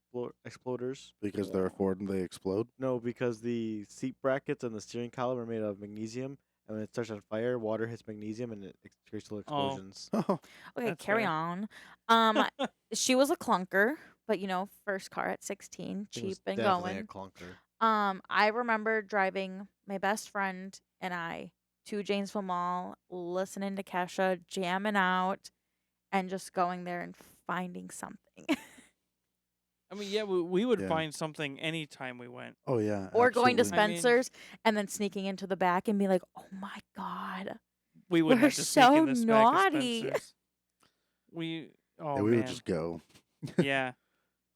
Exploders? because they're a Ford and they explode. No, because the seat brackets and the steering column are made of magnesium, and when it starts on fire, water hits magnesium and it creates little Oh. explosions. Okay, That's carry fair. on. She was a clunker, but first car at 16, It was cheap and definitely a going. clunker. I remember driving my best friend and I to Janesville Mall, listening to Kesha, jamming out, and just going there and finding something. I mean, yeah, we would Yeah. find something anytime we went. Oh yeah. Or going to absolutely. I mean- Spencer's and then sneaking into the back and be like, oh my God. We wouldn't We're have to sneak so in this back of naughty. Spencer's. Oh Yeah, we man. would just go. Yeah.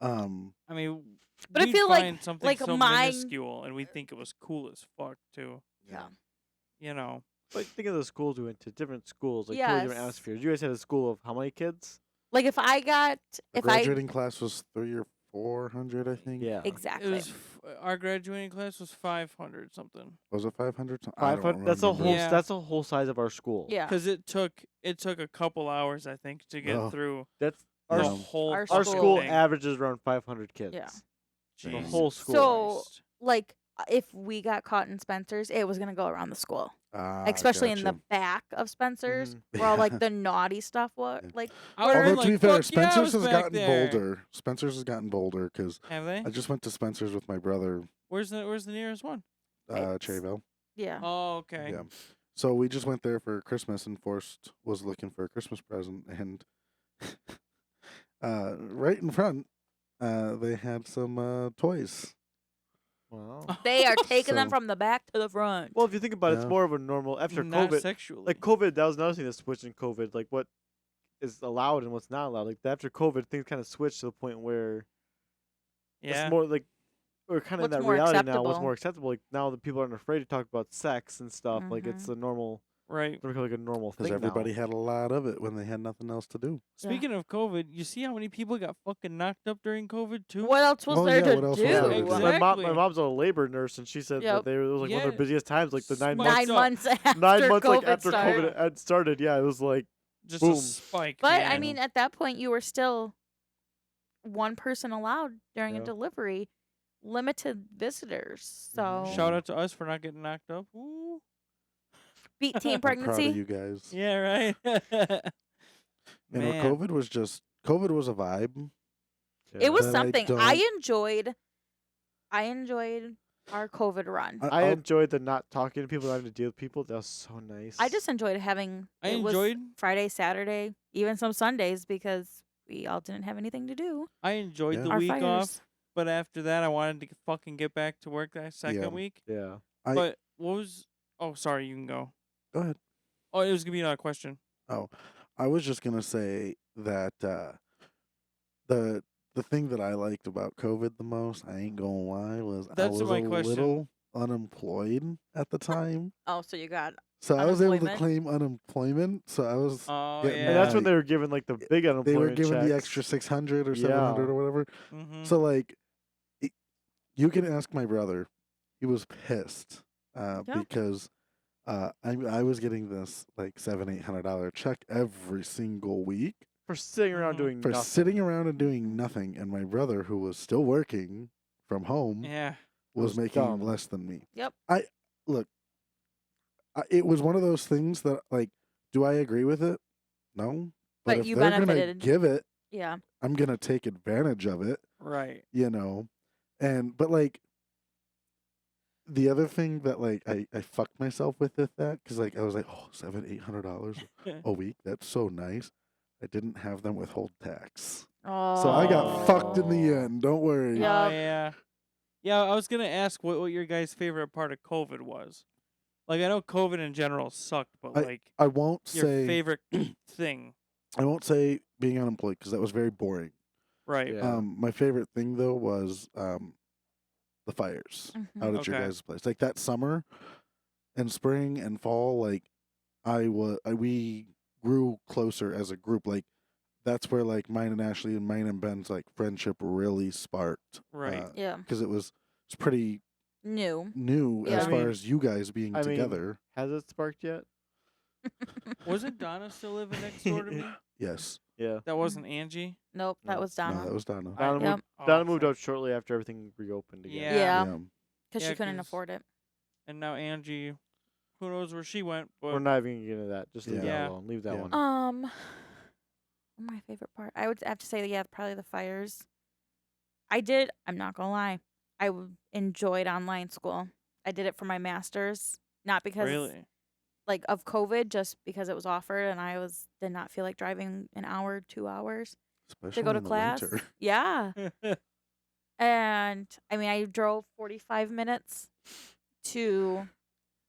Um. I mean, But I we'd feel like- find something like so mine- minuscule, and we think it was cool as fuck too. Yeah. You know, But think of the schools we went to, different schools, like totally different Yes. atmospheres. You guys had a school of how many kids? Like if I got, The if I, graduating class was 300 or 400, I think. Yeah. exactly. it was our graduating class was 500 something. Was it 500? 500. That's a whole. Yeah. That's the whole size of our school. Yeah. Because it took a couple hours, I think, to get Oh. through That's the our Yeah. whole Our our fucking school thing. averages around 500 kids. Yeah. The Jesus whole school. So- Christ. Like if we got caught in Spencer's, it was gonna go around the school, Ah, especially in the gotcha. back of Spencer's, Mhm. where all Yeah. like the naughty stuff was. Yeah. Like, I would've Although been to be like, fair, "Fuck yeah, I Spencer's was has back gotten there." bolder. Spencer's has gotten bolder because Have they? I just went to Spencer's with my brother, Where's the nearest one? It's- Cherryville. yeah, Oh, okay. Yeah. So we just went there for Christmas, and Forrest was looking for a Christmas present, and right in front, they had some toys. Wow. they are taking them So- from the back to the front. Well, if you think about it, it's Yeah. more of a normal after Not COVID. sexually. Like COVID, that was another thing that switched in COVID. Like what is allowed and what's not allowed. Like after COVID, things kind of switched to the point where yeah. it's more like we're kind of in What's that more reality now. What's acceptable. more acceptable? Like now that people aren't afraid to talk about sex and stuff. Like it's a normal, Right. it's like a normal thing Because everybody now. had a lot of it when they had nothing else to do. Speaking of COVID, you see how many people got fucking knocked up during COVID too? What else was Well, there yeah, to what else do? was there to do? My Exactly. mom's a labor nurse, and she said Yep. that it was like one of their Yeah. busiest times. Like the 9 Smart. months, 9 months after 9 months COVID like after started. COVID had started. Yeah, it was like Just Boom. a spike. But yeah. I mean, at that point, you were still one person allowed during a Yeah. delivery, limited visitors. So Mhm. Shout out to us for not getting knocked up. Ooh. beat teen I'm proud of pregnancy. you guys. Yeah, right. You know, Man. COVID was a vibe. It was That I something don't- I enjoyed our COVID run. I I'll- enjoyed the not talking to people, not having to deal with people. That was so nice. I just enjoyed having. I it was enjoyed Friday, Saturday, even some Sundays because we all didn't have anything to do. I enjoyed Yeah. the Our week fires. off, but after that I wanted to fucking get back to work that second Yeah. week. Yeah. But what was Oh, sorry, you can go. Go ahead. Oh, it was gonna be another question. Oh, I was just gonna say that the thing that I liked about COVID the most, I ain't gonna lie, was That's I was my a question. little unemployed at the time, Oh, so you got so I was able to Unemployment? claim unemployment. So I was, Oh getting yeah. And that's when my- they were given like the big unemployment they were given the checks. extra 600 or Yeah. 700 or whatever. Mm-hmm. So like, you can ask my brother. He was pissed Yeah. because I was getting this like $700-800 check every single week for sitting around Mhm. doing for nothing. sitting around and doing nothing, and my brother, who was still working from home, yeah. was was making dumb. less than me. Yep. It was one of those things that, like, do I agree with it? No. But if you they're gonna benefited. give it, yeah. I'm gonna take advantage of it, Right. you know. But like, the other thing that like I fucked myself with that because like I was like, oh, $700-800 a week, that's so nice. I didn't have them withhold tax, Oh. so I got fucked in the Oh. end. Don't worry. Yeah. Oh yeah. Yeah, I was gonna ask what your guys' favorite part of COVID was. Like I know COVID in general sucked, but like I won't your say favorite thing. I won't say being unemployed because that was very boring. Right. Yeah. My favorite thing though was the fires Mhm. out at your Okay. guys' place. Like that summer and spring and fall, like we grew closer as a group. Like that's where like mine and Ashley and mine and Ben's like friendship really sparked. Right. Yeah. Because it's pretty New. new Yeah. as I far mean- as you guys being I mean, together. Has it sparked yet? Wasn't Donna still living next door to me? Yes. Yeah. That wasn't Angie. Nope. That No. was No, Donna. that was Donna. Donna, Yep. moved, Donna Oh, moved fuck. out shortly after everything reopened again. Yeah. Yeah. Because Yeah, she couldn't 'cause- afford it. And now Angie, who knows where she went? But We're not even gonna get into that. Just leave Yeah. that alone. Leave that Yeah. one. My favorite part. I would have to say, yeah, probably the fires. I'm not gonna lie. Enjoyed online school. I did it for my master's, not because really. like of COVID, just because it was offered, and I did not feel like driving an hour, 2 hours Especially to go to in the class. winter. Yeah, and I mean, I drove 45 minutes to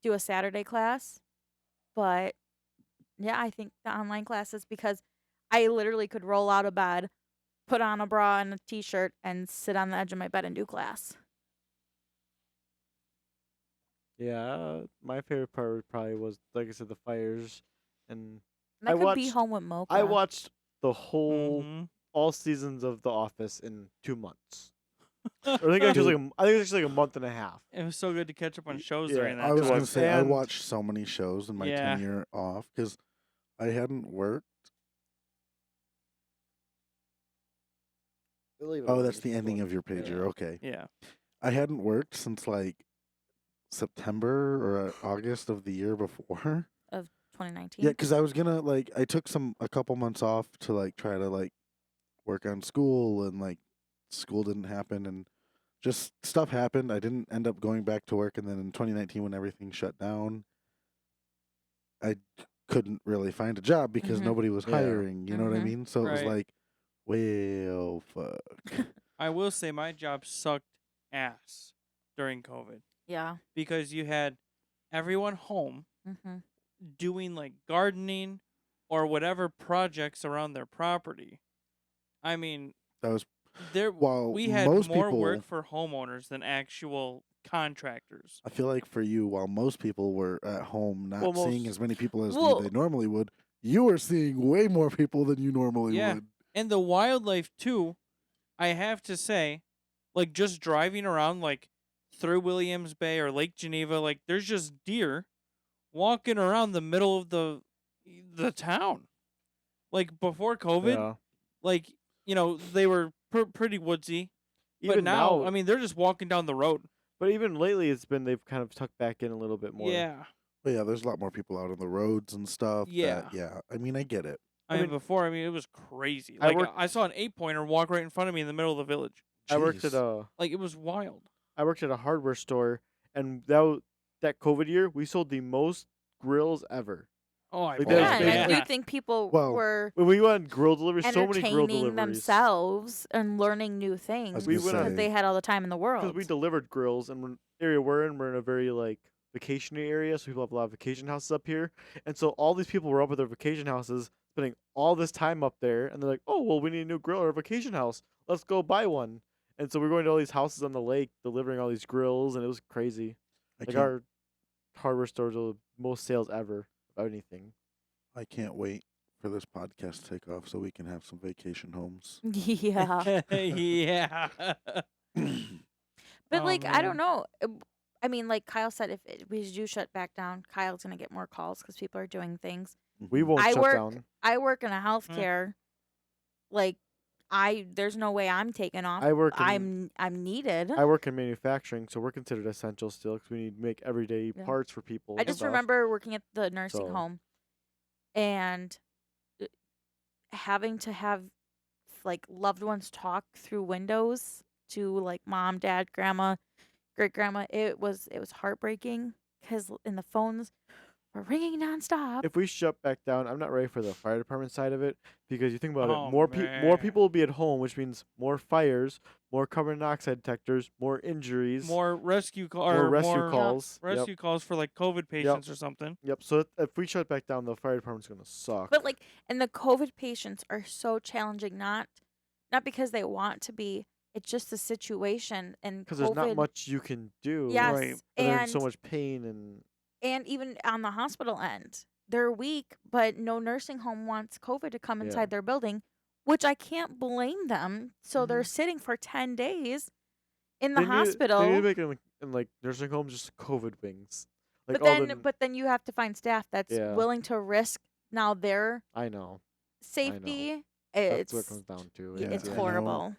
do a Saturday class, but yeah, I think the online classes because I literally could roll out of bed, put on a bra and a t-shirt, and sit on the edge of my bed and do class. Yeah. My favorite part probably was, like I said, the fires, and And I I could be watched- home with Mocha. I watched the whole Mhm. all seasons of The Office in 2 months. Or I think it was actually like a month and a half. It was so good to catch up on shows Yeah, during that I was time. going to say, I And- watched so many shows in my Yeah. tenure off because I hadn't worked. Oh, that's the ending of your pager. Yeah. Okay. Yeah. I hadn't worked since like September or August of the year before. Of 2019. Yeah, because I was gonna I took a couple months off to try to work on school, and school didn't happen, and just stuff happened. I didn't end up going back to work, and then in 2019 when everything shut down, I couldn't really find a job because Mhm. nobody was Yeah. hiring. You know what I Mhm. mean? So it was Right. like, well, fuck. I will say my job sucked ass during COVID Yeah. because you had everyone home Mm-hmm. doing like gardening or whatever projects around their property. I mean, That was there while we had most more people. work for homeowners than actual contractors. I feel like for you, while most people were at home not Well, seeing most- as many people as Well- they normally would, you were seeing way more people than you normally Yeah. would. And the wildlife too, I have to say, like just driving around like through Williams Bay or Lake Geneva, like there's just deer walking around the middle of the town. Like before COVID, Yeah. like they were pretty woodsy, but Even now I mean they're just walking down the road. but even lately, they've kind of tucked back in a little bit more. Yeah, But yeah, there's a lot more people out on the roads and stuff. Yeah. I mean, I get it. I mean before it was crazy. I Like worked- I saw an 8-pointer walk right in front of me in the middle of the village. I worked at Jeez. Like it was wild. a hardware store, and that COVID year we sold the most grills ever. Oh, I Like, bet. that was Yeah, and I big- do think people Well, were When we went on grill deliveries, so many grill entertaining deliveries. themselves and learning new things We gonna went on- because they had all the time in the world. Because we delivered grills, and the area we're in a very vacationary area, so people have a lot of vacation houses up here, and so all these people were up at their vacation houses, spending all this time up there, and they're like, "Oh, well, we need a new grill at our vacation house. Let's go buy one." And so we're going to all these houses on the lake, delivering all these grills, and it was crazy. I Like can't, our hardware stores are the most sales ever of anything. I can't wait for this podcast to take off so we can have some vacation homes. yeah. Yeah. But Oh, I don't man. know. I mean, like Kyle said, if we do shut back down, Kyle's gonna get more calls because people are doing things. We Mhm. won't I shut work. down. I work in a healthcare. Like, there's no way I'm taking off. I work in I'm needed. I work in manufacturing, so we're considered essential still because we need to make everyday Yeah. parts for people. I and just stuff. remember working at the nursing So- home, and having to have loved ones talk through windows to mom, dad, grandma, great grandma. It was heartbreaking because in the phones were ringing nonstop. If we shut back down, I'm not ready for the fire department side of it because you think about Oh, it, more man. people will be at home, which means more fires, more carbon monoxide detectors, more injuries, More rescue more rescue calls. Rescue calls for like COVID patients or something. Yep. So if we shut back down, the fire department's gonna suck. But and the COVID patients are so challenging, not because they want to be. It's just the situation and because COVID. there's not much you can do. Yes, Right. And they're in and so much pain and even on the hospital end, they're weak, but no nursing home wants COVID to come Yeah. inside their building, which I can't blame them. So they're sitting for 10 days in the they hospital. need to make it in nursing homes just COVID wings. but all then you have to find staff that's Yeah. willing to risk now their I know. safety. That's It's what it comes down to. yeah, it's I know. horrible.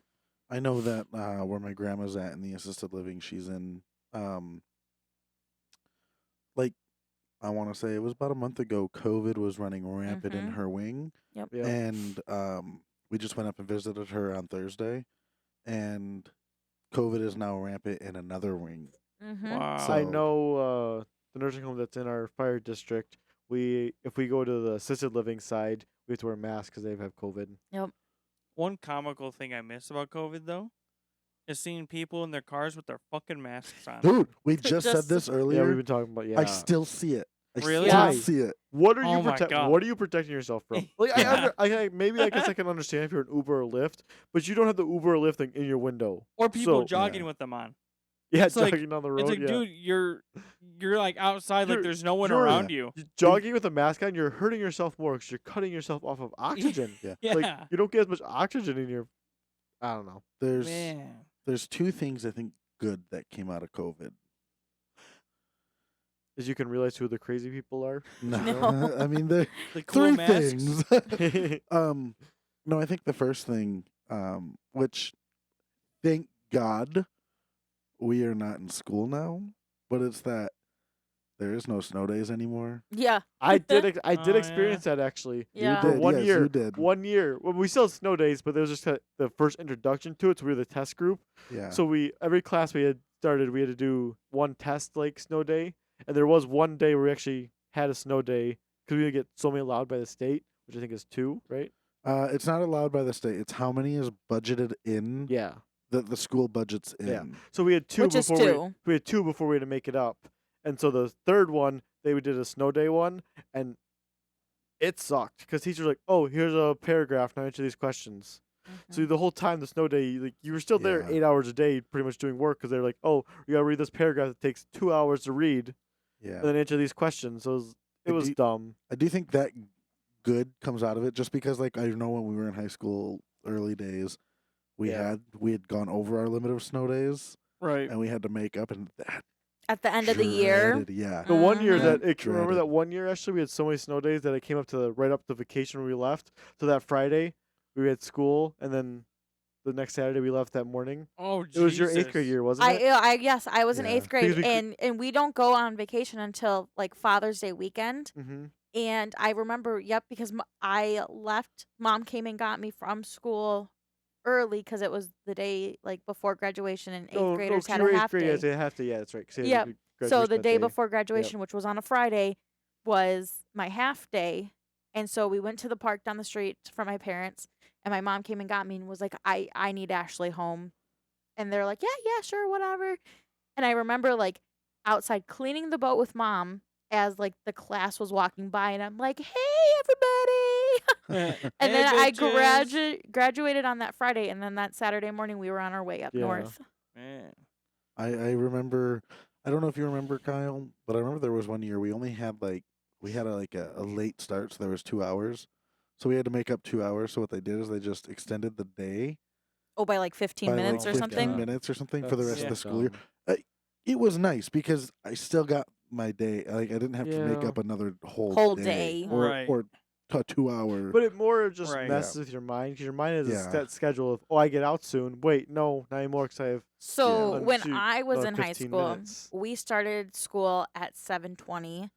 I know that where my grandma's at in the assisted living she's in, I want to say it was about a month ago, COVID was running rampant in Mhm. her wing. Yep. Yeah. And we just went up and visited her on Thursday, and COVID is now rampant in another wing. Mm-hmm. Wow. I So- know the nursing home that's in our fire district. If we go to the assisted living side, we have to wear masks because they have COVID. One comical thing I miss about COVID though is seeing people in their cars with their fucking masks on. Dude, we just said Just- this Yeah, earlier. we've been talking about. Yeah. I still see it. I Really? still Why? see it. What are Oh you my God. What are you protecting yourself from? Yeah. Maybe I guess I can understand if you're an Uber or Lyft, but you don't have the Uber or Lyft thing in your window. Or people So- jogging yeah. with them on. Yeah, It's like- jogging down the road. It's like, yeah. dude, you're like outside, like You're- there's no one you're- around you. Jogging with a mask on, you're hurting yourself more because you're cutting yourself off of oxygen. Yeah. Yeah, Like you don't get as much oxygen in your. I don't know. man. There's two things I think good that came out of COVID. As you can realize who the crazy people are. No, No. I mean there The cool three masks. things. No, I think the first thing, which thank God we are not in school now, but it's that there is no snow days anymore. Yeah. I did Oh, yeah. experience that actually. Yeah. For did, one yes, year. you did. 1 year. Well, we still had snow days, but there was just the first introduction to it. So we were the test group. Yeah. So every class we had started, we had to do one test like snow day, and there was one day where we actually had a snow day because we would get so many allowed by the state, which I think is 2, right? It's not allowed by the state. It's how many is budgeted in Yeah. the school budget's in. Yeah. So we had 2 Which is before 2. we had 2 before we had to make it up, and so the third one they did a snow day one, and it sucked because teachers were like, "Oh, here's a paragraph. Now answer these questions." So the whole time the snow day, like you were still there Yeah. 8 hours a day, pretty much doing work because they're like, "Oh, you gotta read this paragraph that takes 2 hours to read, Yeah. and then answer these questions." So it I was do- dumb. I do think that good comes out of it just because, like, I know when we were in high school early days, we Yeah. had gone over our limit of snow days Right. and we had to make up, and that At the end of the year. dreaded- Yeah. The one year Mhm. that remember Dreaded. that one year actually we had so many snow days that it came up to right up to vacation when we left. So that Friday we had school, and then the next Saturday we left that morning. Oh, It was your 8th grade Jesus. year, wasn't it? Yes, I was in Yeah. 8th grade, Because and we don't go on vacation until like Father's Day weekend. Mm-hmm. And I remember, because I left. Mom came and got me from school early because it was the day like before graduation, and 8th graders had a half day. Yeah, they have to. Yeah, that's right. 'cause they had Yep. to do So graduation the that day before graduation, which was on a Friday, was my half day. And so we went to the park down the street from my parents, and my mom came and got me and was like, I need Ashley home. And they're like, yeah, sure, whatever. And I remember like outside cleaning the boat with mom as like the class was walking by, and I'm like, hey, everybody. And then I graduated on that Friday, and then that Saturday morning we were on our way up Yeah. north. Man. I remember. I don't know if you remember, Kyle, but I remember there was one year we only had a late start, so there was 2 hours, so we had to make up 2 hours. So what they did is they just extended the day Oh, by like 15 by minutes like or 15 something. minutes or something for the rest of the school year. dumb. It was nice because I still got my day. Like I didn't have to make Yeah. up another whole Whole day, day. or Right. or a 2 hour. But it more just Right. messes with your mind because your mind has a Yeah. set schedule of, oh, I get out soon. Wait, no, not anymore because I have So Yeah. when Shoot, I was about in high 15 school, minutes. we started school at 7:20,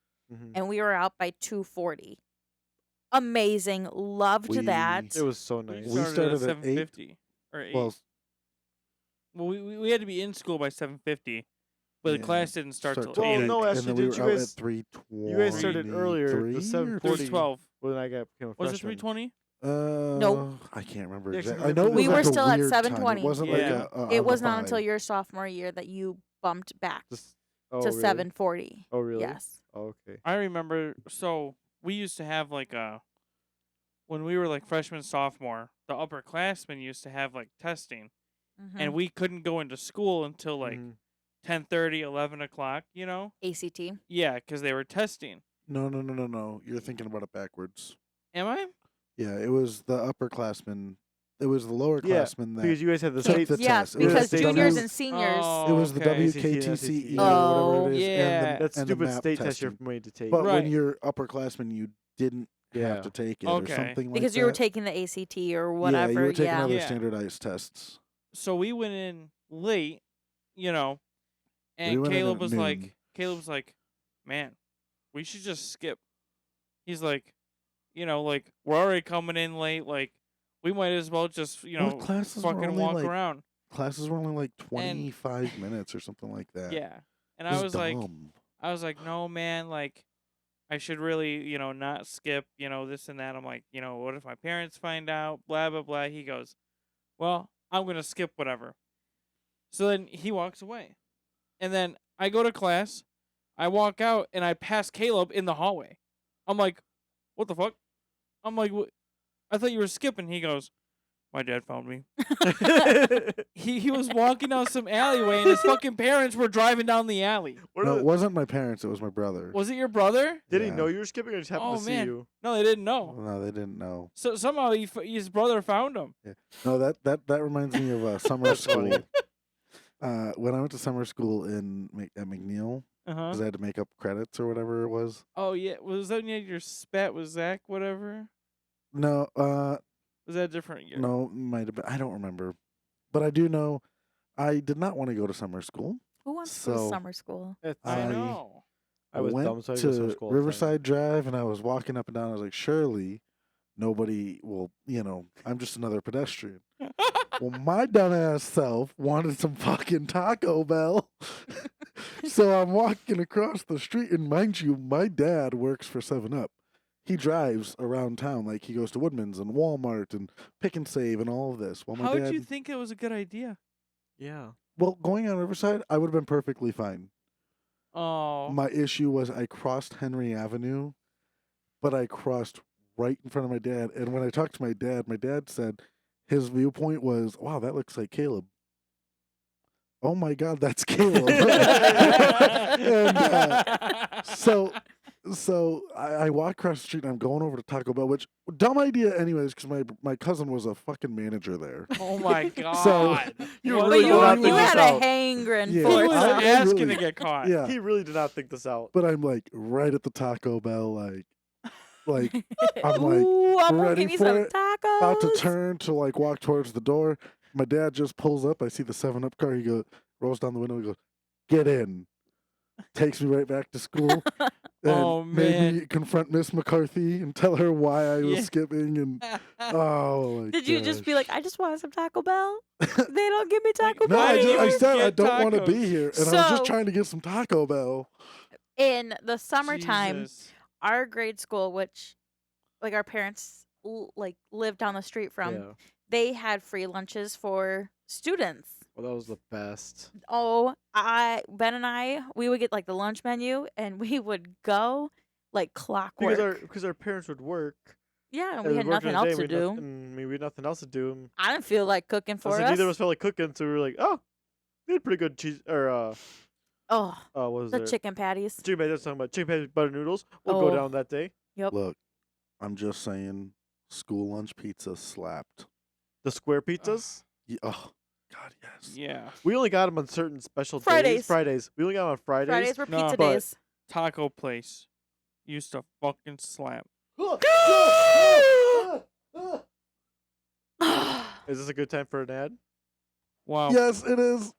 and we were out by 2:40. Amazing, loved We- that. It was so We nice. We started, started at at 7:50 or 8. well, We had to be in school by 7:50, but the Yeah. class didn't start till Well, 8. no, I actually, and then we did were you out guys- at 3:20. You guys started earlier, the 3 7:40. 12. When I became a Was it freshman. 3:20? Nope. I can't remember Yeah, 'cause exactly. I we know it were was like a still at weird time. 7:20. It wasn't Yeah. like a It on was the not until 5. your sophomore year that you bumped back Just- oh, to really? 7:40. Oh, really? Yes. Oh, okay. I remember. So we used to have like when we were like freshman, sophomore, the upperclassmen used to have like testing, and we couldn't go into school until like Mhm. 10:30, 11 o'clock. ACT. Yeah, because they were testing. No. You're thinking about it backwards. Am I? Yeah, it was the upperclassmen. It was the lowerclassmen that Because you guys had the took state. the Yeah, test. It was because the juniors W- and seniors. Oh, It was the okay. WKTCE Oh, or whatever it is, yeah. and That the, and the stupid map state test you're testing. made to take. But Right. when you're upperclassmen, you didn't Yeah. have to take it Okay. or something like because that. you were taking the ACT or whatever. Yeah, you were taking yeah. other Yeah. standardized tests. So we went in late, and went in Caleb at was noon. like, man, we should just skip. He's like, like we're already coming in late, like we might as well just, Well, classes were fucking only walk like around. classes were only like 25 minutes or something like that. Yeah. And It I was dumb. like, no, man, like I should really, not skip, this and that. I'm like, what if my parents find out? Blah, blah, blah. He goes, well, I'm going to skip whatever. So then he walks away. And then I go to class. I walk out and I pass Caleb in the hallway. I'm like, what the fuck? I'm like, I thought you were skipping. He goes, my dad found me. He was walking down some alleyway and his fucking parents were driving down the alley. What No, are it the- wasn't my parents. It was my brother. Was it your brother? Did he Yeah. know you were skipping or just happened Oh, to see man. you? No, they didn't know. No, they didn't know. So somehow his brother found him. No, that reminds me of summer That's school. funny. When I went to summer school at McNeil, Uh-huh. because I had to make up credits or whatever it was. Oh, yeah. Was that when you had your spat with Zach, whatever? No, Was that a different year? no, might have been. I don't remember, but I do know I did not want to go to summer school. Who wants to go to So, summer school? I I know. I was went dumb, so I didn't go to summer to school all the time. Riverside Drive, and I was walking up and down. I was like, surely nobody will, I'm just another pedestrian. Well, my dumbass self wanted some fucking Taco Bell. So I'm walking across the street, and mind you, my dad works for 7-Up. He drives around town, like he goes to Woodman's and Walmart and Pick and Save and all of this. Well, my How dad, would you think it was a good idea? Yeah. well, going on Riverside, I would have been perfectly fine. Oh. My issue was I crossed Henry Avenue, but I crossed right in front of my dad. And when I talked to my dad said his viewpoint was, wow, that looks like Caleb. Oh my God, that's Caleb. And so I walk across the street and I'm going over to Taco Bell, which dumb idea anyways, because my cousin was a fucking manager there. Oh my God. So, You What really But did not you think this had a out. hangrin' Yeah, He for was some. asking really- to get caught. Yeah, He really did not think this out. but I'm like right at the Taco Bell, like I'm like Ooh, I'm gonna ready give me for some it, tacos. about to turn to like walk towards the door. My dad just pulls up. I see the 7-Up car. He rolls down the window. He goes, "Get in." Takes me right back to school. And Oh, made me man. confront Miss McCarthy and tell her why I was Yeah. skipping. And oh my Did you just be gosh. like, I just want some Taco Bell? They don't give me Taco No, Bell. Why I, did just, I you said I get don't want to be tacos? here, and I was just So- trying to get some Taco Bell. In the summertime, Jesus. our grade school, which like our parents lived down the street from, Yeah. they had free lunches for students. Well, that was the best. Oh, Ben and I, we would get like the lunch menu, and we would go like clockwork. Because our parents would work. Yeah, and and we we'd had work nothing during the else day, to do. and we had nothing else to do. And I didn't feel like cooking for so us. neither of us felt like cooking, so we were like, oh, they had pretty good cheese or Oh, what was the it? chicken patties. Chicken patties. Talking about chicken patties, butter noodles. We'll go Oh. down that day. Yep. Look, I'm just saying, school lunch pizza slapped. The square pizzas. Oh God, yes. Yeah. We only got them on certain special days. Fridays. Fridays. We only got them on Fridays. Fridays were No, pizza but- days. Taco place used to fucking slap. Is this a good time for an ad? Wow. Yes, it is.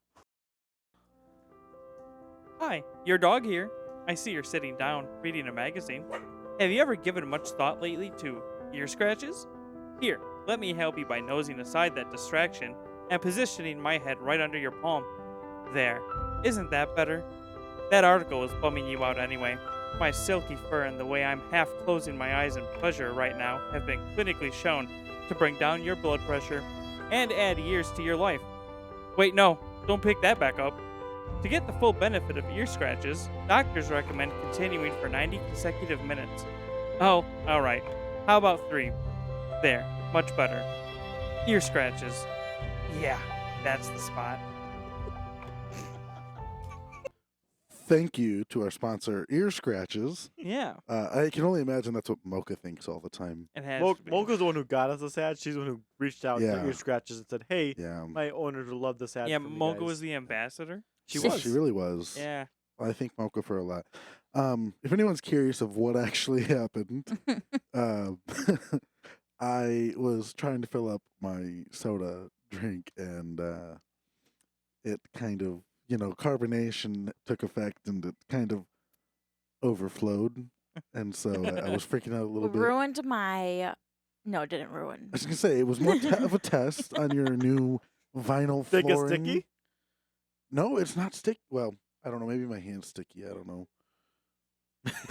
Hi, your dog here. I see you're sitting down, reading a magazine. Have you ever given much thought lately to ear scratches? Here, let me help you by nosing aside that distraction and positioning my head right under your palm. There. Isn't that better? That article is bumming you out anyway. My silky fur and the way I'm half closing my eyes in pleasure right now have been clinically shown to bring down your blood pressure and add years to your life. Wait, no, don't pick that back up. To get the full benefit of ear scratches, doctors recommend continuing for 90 consecutive minutes. Oh, alright. How about 3? There, much better. Ear scratches. Yeah, that's the spot. Thank you to our sponsor, Ear Scratches. Yeah, I can only imagine that's what Mocha thinks all the time. it has to be. Mocha's the one who got us this ad. She's the one who reached out Yeah. to Ear Scratches and said, "Hey, Yeah, my owners would love this ad." Yeah, from you Mocha guys." was the ambassador. She She- was. she really was. Yeah. I thank Mocha for a lot. If anyone's curious of what actually happened, I was trying to fill up my soda drink, and it kind of, carbonation took effect, and it kind of overflowed, and so I was freaking out a little bit. Ruined my. No, it didn't ruin. I was gonna say it was more of a test on your new vinyl Think it's flooring. sticky? No, it's not sticky. Well, I don't know. Maybe my hand's sticky. I don't know.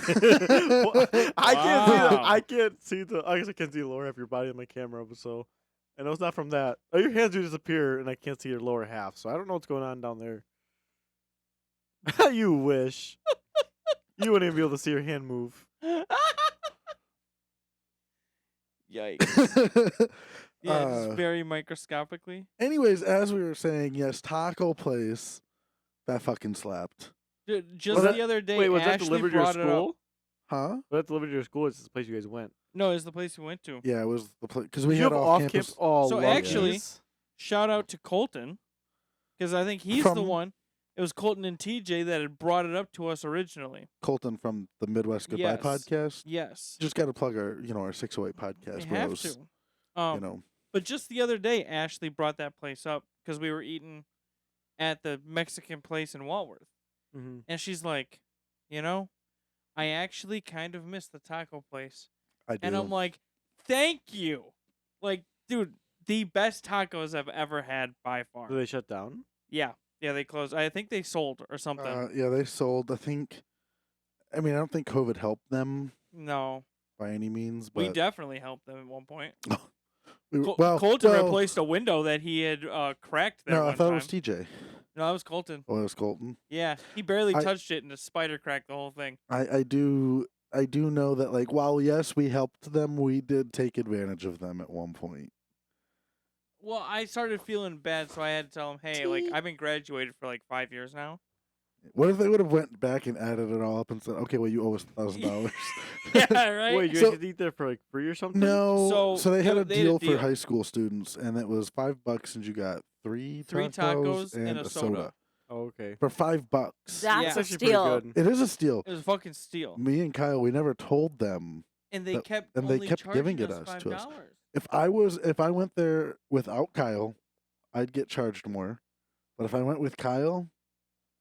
Well, I can't see the. Wow. I can't see the. I guess I can see the lower half of your body on my camera, but so I know it's not from that. Oh, your hands do disappear, and I can't see your lower half, so I don't know what's going on down there. You wish. You wouldn't even be able to see your hand move. Yikes. Yeah, Uh, just very microscopically. Anyways, as we were saying, yes, taco place that fucking slapped. Just that- the other day, Wait, was that Ashley delivered to your brought it up. school? Huh? Was that delivered to your school? Or is this the place you guys went? No, it's the place we went to. Yeah, it was the place because we Did you had have off off-camp- campus. Oh, So love actually- these. Shout out to Colton, because I think he's the From- one. It was Colton and TJ that had brought it up to us originally. Colton from the Midwest Goodbye Yes. podcast. Yes, Just got to plug our, our 608 podcast. we have bros, to. You know, But just the other day, Ashley brought that place up because we were eating at the Mexican place in Walworth. Mm-hmm. And she's like, you know, I actually kind of miss the taco place. I do. And I'm like, thank you. Like, dude, the best tacos I've ever had by far. Do they shut down? Yeah. Yeah, they closed. I think they sold or something. Yeah, they sold. I don't think COVID helped them No. by any means, We but definitely helped them at one point. well, Colton replaced a window that he had cracked there. No, I one thought time. it was TJ. No, that was Colton. Oh, it was Colton. Yeah, he barely I- touched it, and a spider cracked the whole thing. I do know that, like, while yes, we helped them, we did take advantage of them at one point. Well, I started feeling bad, so I had to tell him, "Hey, like I've been graduated for like 5 years now." What if they would have went back and added it all up and said, "Okay, well, you owe us $1,000." Yeah, right. Wait, you So- guys could eat there for like free or something? No. So they had a they had a deal for deal. high school students, and it was $5, and you got three tacos and a soda. Oh, okay. for $5. That's Yeah. a That's actually steal. pretty good. It is a steal. It was fucking steal, Me and Kyle, we never told them. and they That- kept and they only kept charging giving it us us to us. $5. If I went there without Kyle, I'd get charged more. But if I went with Kyle,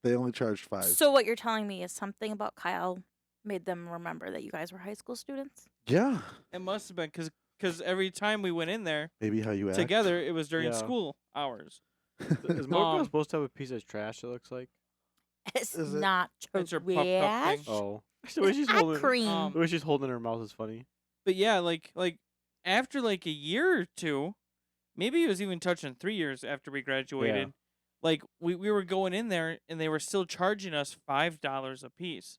they only charged $5. So what you're telling me is something about Kyle made them remember that you guys were high school students? Yeah. It must have been because every time we went in there Maybe how you act. together, it was during Yeah. school hours. Is Mocha Um, supposed to have a piece of trash? It looks like. It's Is it- not It's her pup cup trash. thing. Oh, the way she's Not holding. cream. The way she's holding her mouth is funny. But yeah, like after like a year or two, maybe it was even touching 3 years after we graduated. Like we were going in there and they were still charging us $5 a piece.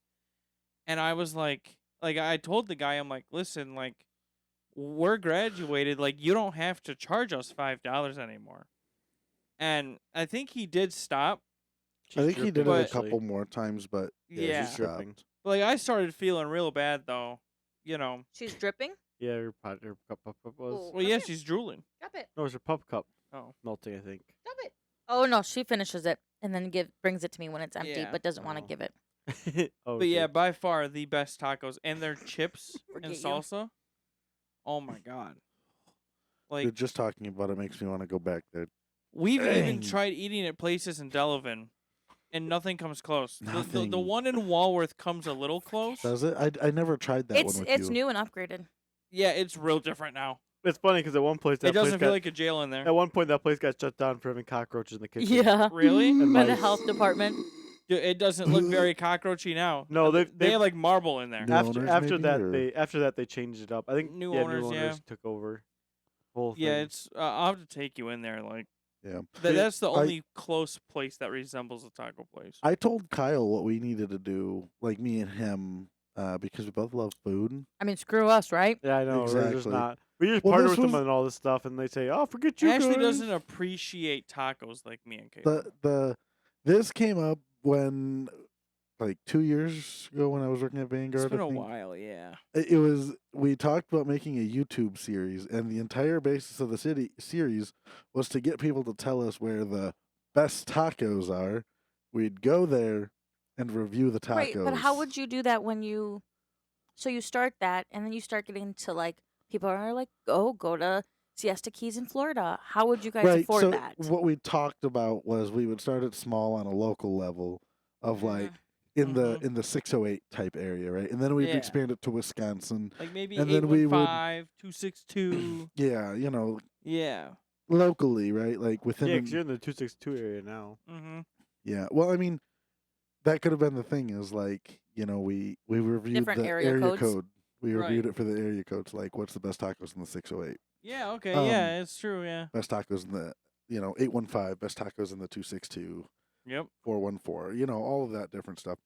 And I was like I told the guy, I'm like, listen, like we're graduated, like you don't have to charge us $5 anymore. And I think he did stop. I think he did it But- a couple more times, but Yeah. he She's dripping. stopped. But like I started feeling real bad though. You know. She's dripping. Yeah, her cup was. Oh. Well, yeah, she's drooling. Drop it. No, it's her pup cup Oh. melting. I think. Drop it. Oh no, she finishes it and then brings it to me when it's empty, Yeah. but doesn't want to Oh. give it. Oh, But yeah, okay. by far the best tacos and their chips and Forget you. salsa. Oh my god! Like Dude, just talking about it makes me want to go back there. we've even Dang. tried eating at places in Delavan, and nothing comes close. The Nothing. one in Walworth comes a little close. Does it? I never tried that It's one with it's you. new and upgraded. Yeah, it's real different now. It's funny because at one place that It doesn't place feel got, like a jail in there. at one point that place got shut down for having cockroaches in the kitchen. Yeah. Really? And By the mice. health department. Dude, it doesn't look very cockroachy now. No, They they have like marble in there. New owners, after maybe, that or- after that they changed it up. I think New new owners, owners yeah. took over. The whole Yeah, thing. it's. I'll have to take you in there. Like Yeah. that's the I- only close place that resembles a taco place. I told Kyle what we needed to do, like me and him, because we both love food. I mean, screw us, right? Yeah, I know. We're just Exactly. not. We just Well, partner this with them was- on all this stuff, and they say, "Oh, forget you Ashley guys." doesn't appreciate tacos like me and Kate. This came up when, like 2 years ago, when I was working at Vanguard. It's been I a think. while, yeah. It was, we talked about making a YouTube series, and the entire basis of the series was to get people to tell us where the best tacos are. We'd go there and review the tacos. Right, but how would you do that when you? So you start that, and then you start getting to like people are like, go to Siesta Keys in Florida. How would you guys afford so that? what we talked about was we would start it small on a local level of like in the 608 type area, right? And then we'd Yeah. expand it to Wisconsin. Like maybe And then we would- 815, 262. Yeah, Yeah. locally, right? Like within Yeah, an- because you're in the 262 area now. Mm-hmm. Yeah. Well, I mean, that could have been the thing is like, we reviewed Different the area codes. code. We Right. reviewed it for the area codes, like what's the best tacos in the 608, Yeah, okay, Um, yeah, it's true, yeah. best tacos in the 815, best tacos in the 262, Yep. 414, all of that different stuff.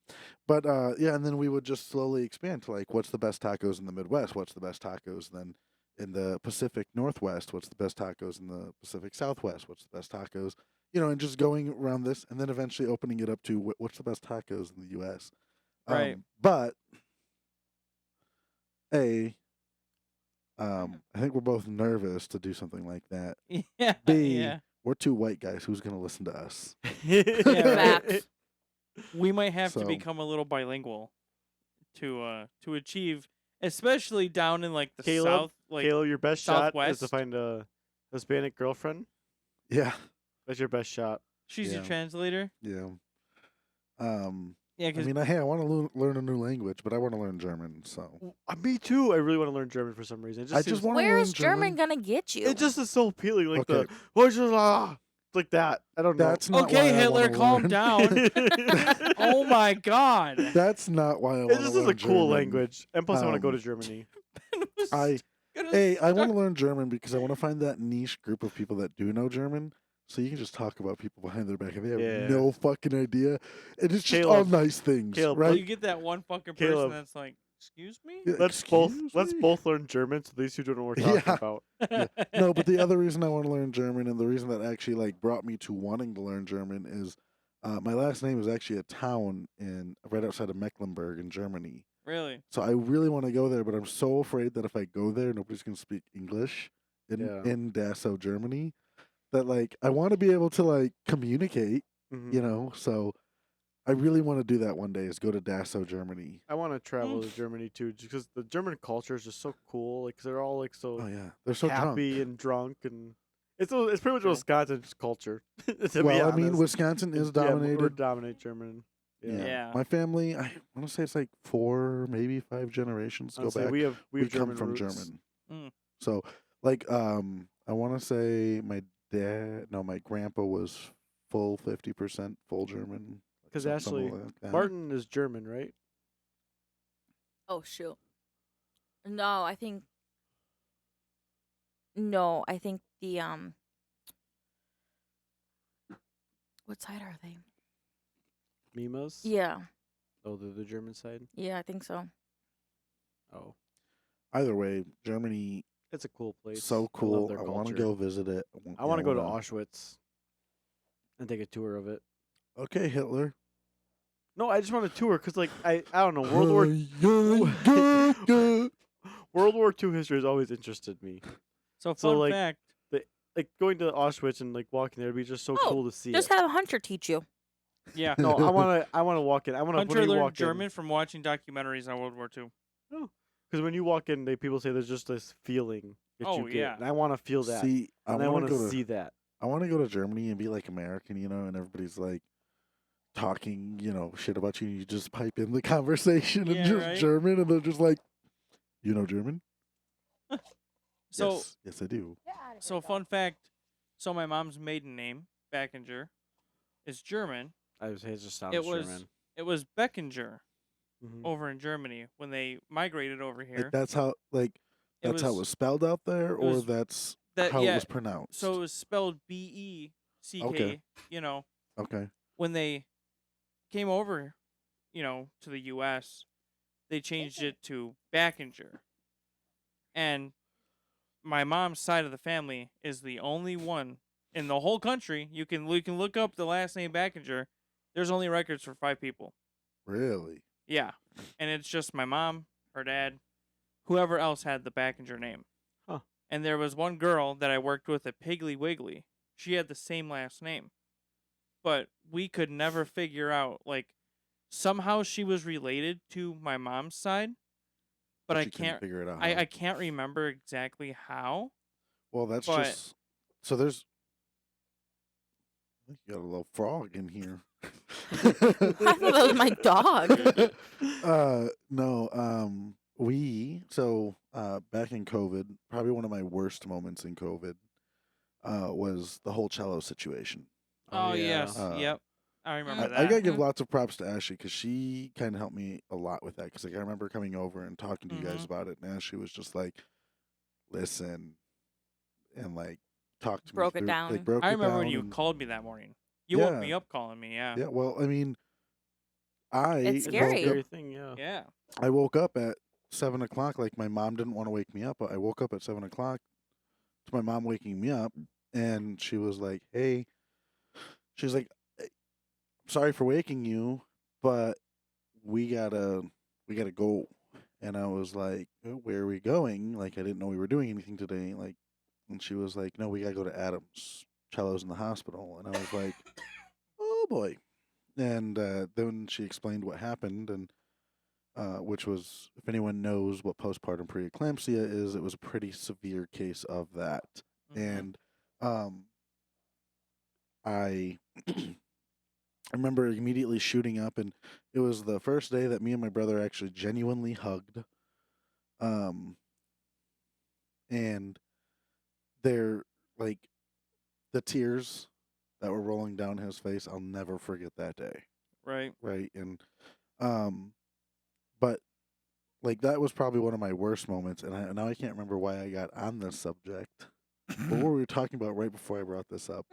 But yeah, and then we would just slowly expand to like what's the best tacos in the Midwest, what's the best tacos then in the Pacific Northwest, what's the best tacos in the Pacific Southwest, what's the best tacos, and just going around this and then eventually opening it up to what's the best tacos in the US. Right. But I think we're both nervous to do something like that. Yeah. B, Yeah. we're two white guys. Who's going to listen to us? Facts. We might have to So- become a little bilingual to achieve, especially down in like the Caleb, south, like Caleb, your best shot is to Southwest. find a Hispanic girlfriend. Yeah. That's your best shot. She's your Yeah. translator. Yeah. Yeah, I because mean, hey, I want to learn a new language, but I want to learn German. So Me too. I really want to learn German for some reason. It just I just seems, want to Where learn is German gonna get you? it just is so appealing. Like Okay. it's like that. I don't know. That's not okay, why Hitler, I want to calm learn. down. Oh my God. That's not why I want It to just learn is a cool German. language, and plus I want to go to Um, Germany. I want to learn German because I want to find that niche group of people that do know German. So you can just talk about people behind their back and they have Yeah. no fucking idea. And it's just all Caleb. nice things, Caleb, Well, right? you get that one fucking person Caleb. that's like, excuse me? Yeah, Let's excuse me? both learn German, so these two don't know what we're talking Yeah. about. No, but the other reason I want to learn German and the reason that actually like brought me to wanting to learn German is my last name is actually a town right outside of Mecklenburg in Germany. Really? So I really want to go there, but I'm so afraid that if I go there, nobody's gonna speak English Yeah. in Dachau, Germany. That like I want to be able to like communicate, Mhm. you know. So I really want to do that one day. Is go to Dachau, Germany. I want to travel to Germany too, just because the German culture is just so cool. Like, 'cause they're all like so Oh yeah, they're so happy drunk. and drunk, and it's pretty much True. Wisconsin's culture. To be Well, I mean, honest. Wisconsin is Yeah, we're dominated. dominate German. Yeah. Yeah. My family, I want to say it's like 4, maybe 5 generations go Honestly, back. we have We German come from roots. German. Mm. So, like, I want to say my grandpa was full 50% full German. Because something Ashley, like that. Martin is German, right? Oh shoot. No, I think. No, I think the What side are they? Mimas? Yeah, Oh, they're the German side? yeah, I think so. Oh. Either way, Germany, It's a cool place. so I love cool. their I want to culture. go visit it. I want to go to Auschwitz and take a tour of it. Okay, Hitler. No, I just want a tour because, like, I don't know. World War II history has always interested me. So, So, fun like, fact. Like, going to Auschwitz and, like, walking there would be just so Oh, cool to see Just it. have a hunter teach you. Yeah. No, I want to walk in. I want to Hunter when you learned walk German from watching documentaries on World War II. because when you walk in, people say there's just this feeling that Oh, you get, yeah. and I want to feel that, See, and I want to see that. I want to go to Germany and be like American, you know, and everybody's like talking, you know, shit about you. And you just pipe in the conversation Yeah, in just right? German, and they're just like, "You know German?" So, yes, I do. so fun fact. So, my mom's maiden name, Backinger, is German. I was it just sounds It was German. it was Beckinger Mhm. over in Germany when they migrated over here. Like that's how that's how it was spelled out there, or was- that's that- how yeah, it was pronounced. So it was spelled BECK. Okay. You know, okay, when they came over, you know, to the U.S., they changed it to Backinger. And my mom's side of the family is the only one in the whole country. You can look up the last name Backinger. There's only records for 5 people. really? Yeah, and it's just my mom, her dad, whoever else had the Backinger name. Huh. And there was one girl that I worked with at Piggly Wiggly. She had the same last name. But we could never figure out, like, somehow she was related to my mom's side, but I you couldn't can't figure it out. I huh? can't remember exactly how. Well, that's but- just so there's. You got a little frog in here. I thought that was my dog. No, back in COVID, probably one of my worst moments in COVID was the whole cello situation. Oh, yeah. yes. Uh, Yep. I remember I that. gotta give lots of props to Ashley because she kind of helped me a lot with that. Because like I remember coming over and talking to you guys Mhm. about it, and Ashley was just like, "Listen," and like talked to Broke me it through, down. Like broke I it remember when down you and- called me that morning. You woke Yeah. me up calling me, yeah. Yeah, well, I mean, It's It's a scary. scary thing, yeah. Yeah. I woke up at 7 o'clock. Like my mom didn't want to wake me up, but I woke up at 7 o'clock to my mom waking me up, and she was like, "Hey," she's like, "Sorry for waking you, but we gotta go." And I was like, "Oh, where are we going?" Like I didn't know we were doing anything today. Like, and she was like, "No, we gotta go to Adams. Cello's in the hospital." And I was like, "Oh boy." And then she explained what happened, and which was, if anyone knows what postpartum preeclampsia is, it was a pretty severe case of that. Mhm. And I I remember immediately shooting up, and it was the first day that me and my brother actually genuinely hugged. Um, and they're like the tears that were rolling down his face. I'll never forget that day. Right. Right. And, but like that was probably one of my worst moments. And now I can't remember why I got on this subject. What were we talking about right before I brought this up?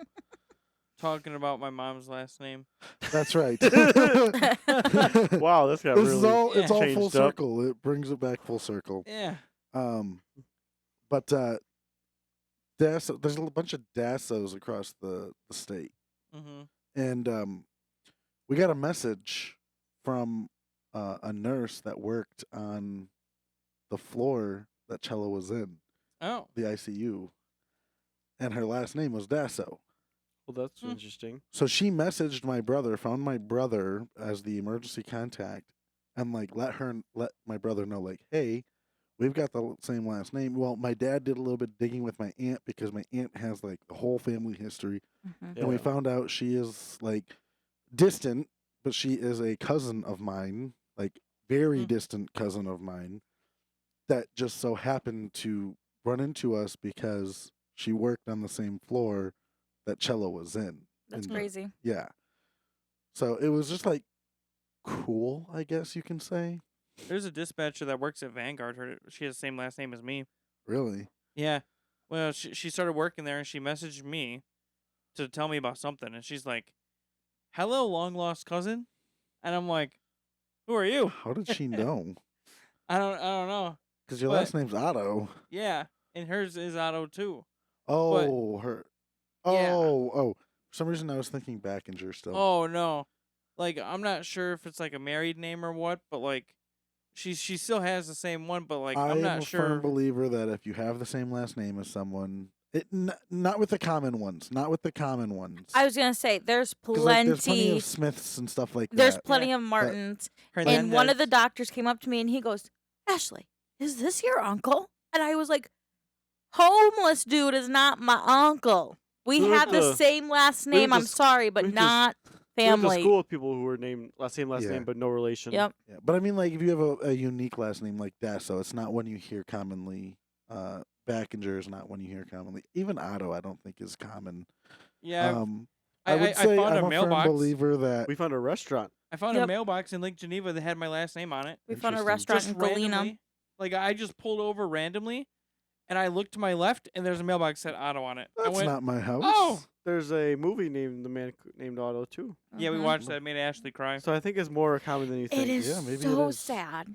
Talking about my mom's last name. That's right. Wow, this got This really is all, it's all full changed up. circle. It brings it back full circle. Yeah. But there's a bunch of DASOs across the state. Mm-hmm. And we got a message from a nurse that worked on the floor that Cello was in, Oh. the ICU, and her last name was Dasso. Well, that's interesting. So she messaged my brother, found my brother as the emergency contact, and like let my brother know, like, hey, we've got the same last name. Well, my dad did a little bit digging with my aunt because my aunt has like the whole family history, and we Yeah. found out she is like distant, but she is a cousin of mine, like very distant cousin of mine, that just so happened to run into us because she worked on the same floor that Cello was in. That's crazy. Yeah. So it was just like cool, I guess you can say. There's a dispatcher that works at Vanguard. She has the same last name as me. Really? Yeah. Well, she started working there, and she messaged me to tell me about something. And she's like, "Hello, long lost cousin." And I'm like, "Who are you?" How did she know? I don't know. Because your But- last name's Otto. Yeah, and hers is Otto too. Oh, her. Yeah. Oh. For some reason, I was thinking Backinger still. Oh no, like I'm not sure if it's like a married name or what, but like she still has the same one, but like I I'm am not a sure. firm believer that if you have the same last name as someone, not with the common ones, not with the common ones. I was gonna say there's 'Cause, plenty. like, there's plenty of Smiths and stuff like There's that. plenty of Martins. And one of the doctors came up to me and he goes, "Ashley, is this your uncle?" And I was like, "Homeless dude is not my uncle. We We went have the to- same last we went name. to I'm s- sorry, but we went to s- not We went to family." school with people who were named same last Yeah. name, but no relation. Yep. Yeah, but I mean, like, if you have a unique last name like Dasso, it's not one you hear commonly. Backinger is not one you hear commonly. Even Otto, I don't think is common. Yeah, I would say found I'm a a mailbox. firm believer that We found a restaurant. I found a Yep. mailbox in Lake Geneva that had my last name on it. We found a Interesting. restaurant Just in Galena. randomly. Like I just pulled over randomly, and I looked to my left, and there's a mailbox that said Otto on it. I that's went, not my house. "Oh, There's a movie named The Man Named Otto too. yeah, we Mhm. watched that. It made Ashley cry." So I think it's more common than you think. It is Yeah, maybe it so is. sad.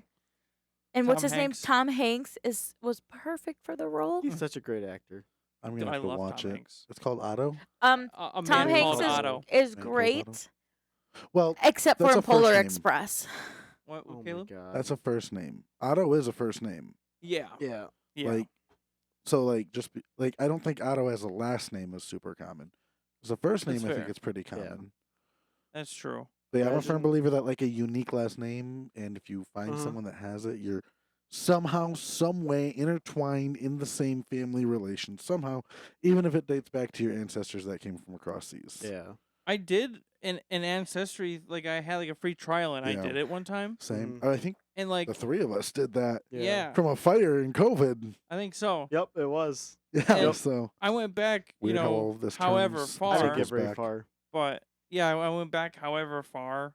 And what's Tom his name? Hanks. Tom Hanks was perfect for the role. He's such a great actor. I'm Dude, gonna I have to love watch Tom it. Hanks. It's called Otto. A Tom man Hanks called is Otto. is Man called great, Otto. Well, except for That's in a first Polar name. Express. What, Oh my Caleb? god. that's a first name. Otto is a first name. Yeah, yeah. yeah. Like, so like like I don't think Otto as a last name is super common. As a first name, That's I think fair. it's pretty common. That's true. But yeah, I'm a firm Imagine- believer that like a unique last name, and if you find Uh-huh. someone that has it, you're somehow, some way intertwined in the same family relation. Somehow, even if it dates back to your ancestors that came from across seas. Yeah. I did an Ancestry, like I had like a free trial, and Yeah. I did it one time, Same. Mhm. I think and like the three of us did that yeah, from a fire in COVID. I think so. Yep, it was. Yeah. Yep. So I went back, Weird how all you of this know, however turns I didn't far, get circles very back. far. but yeah, I went back however far,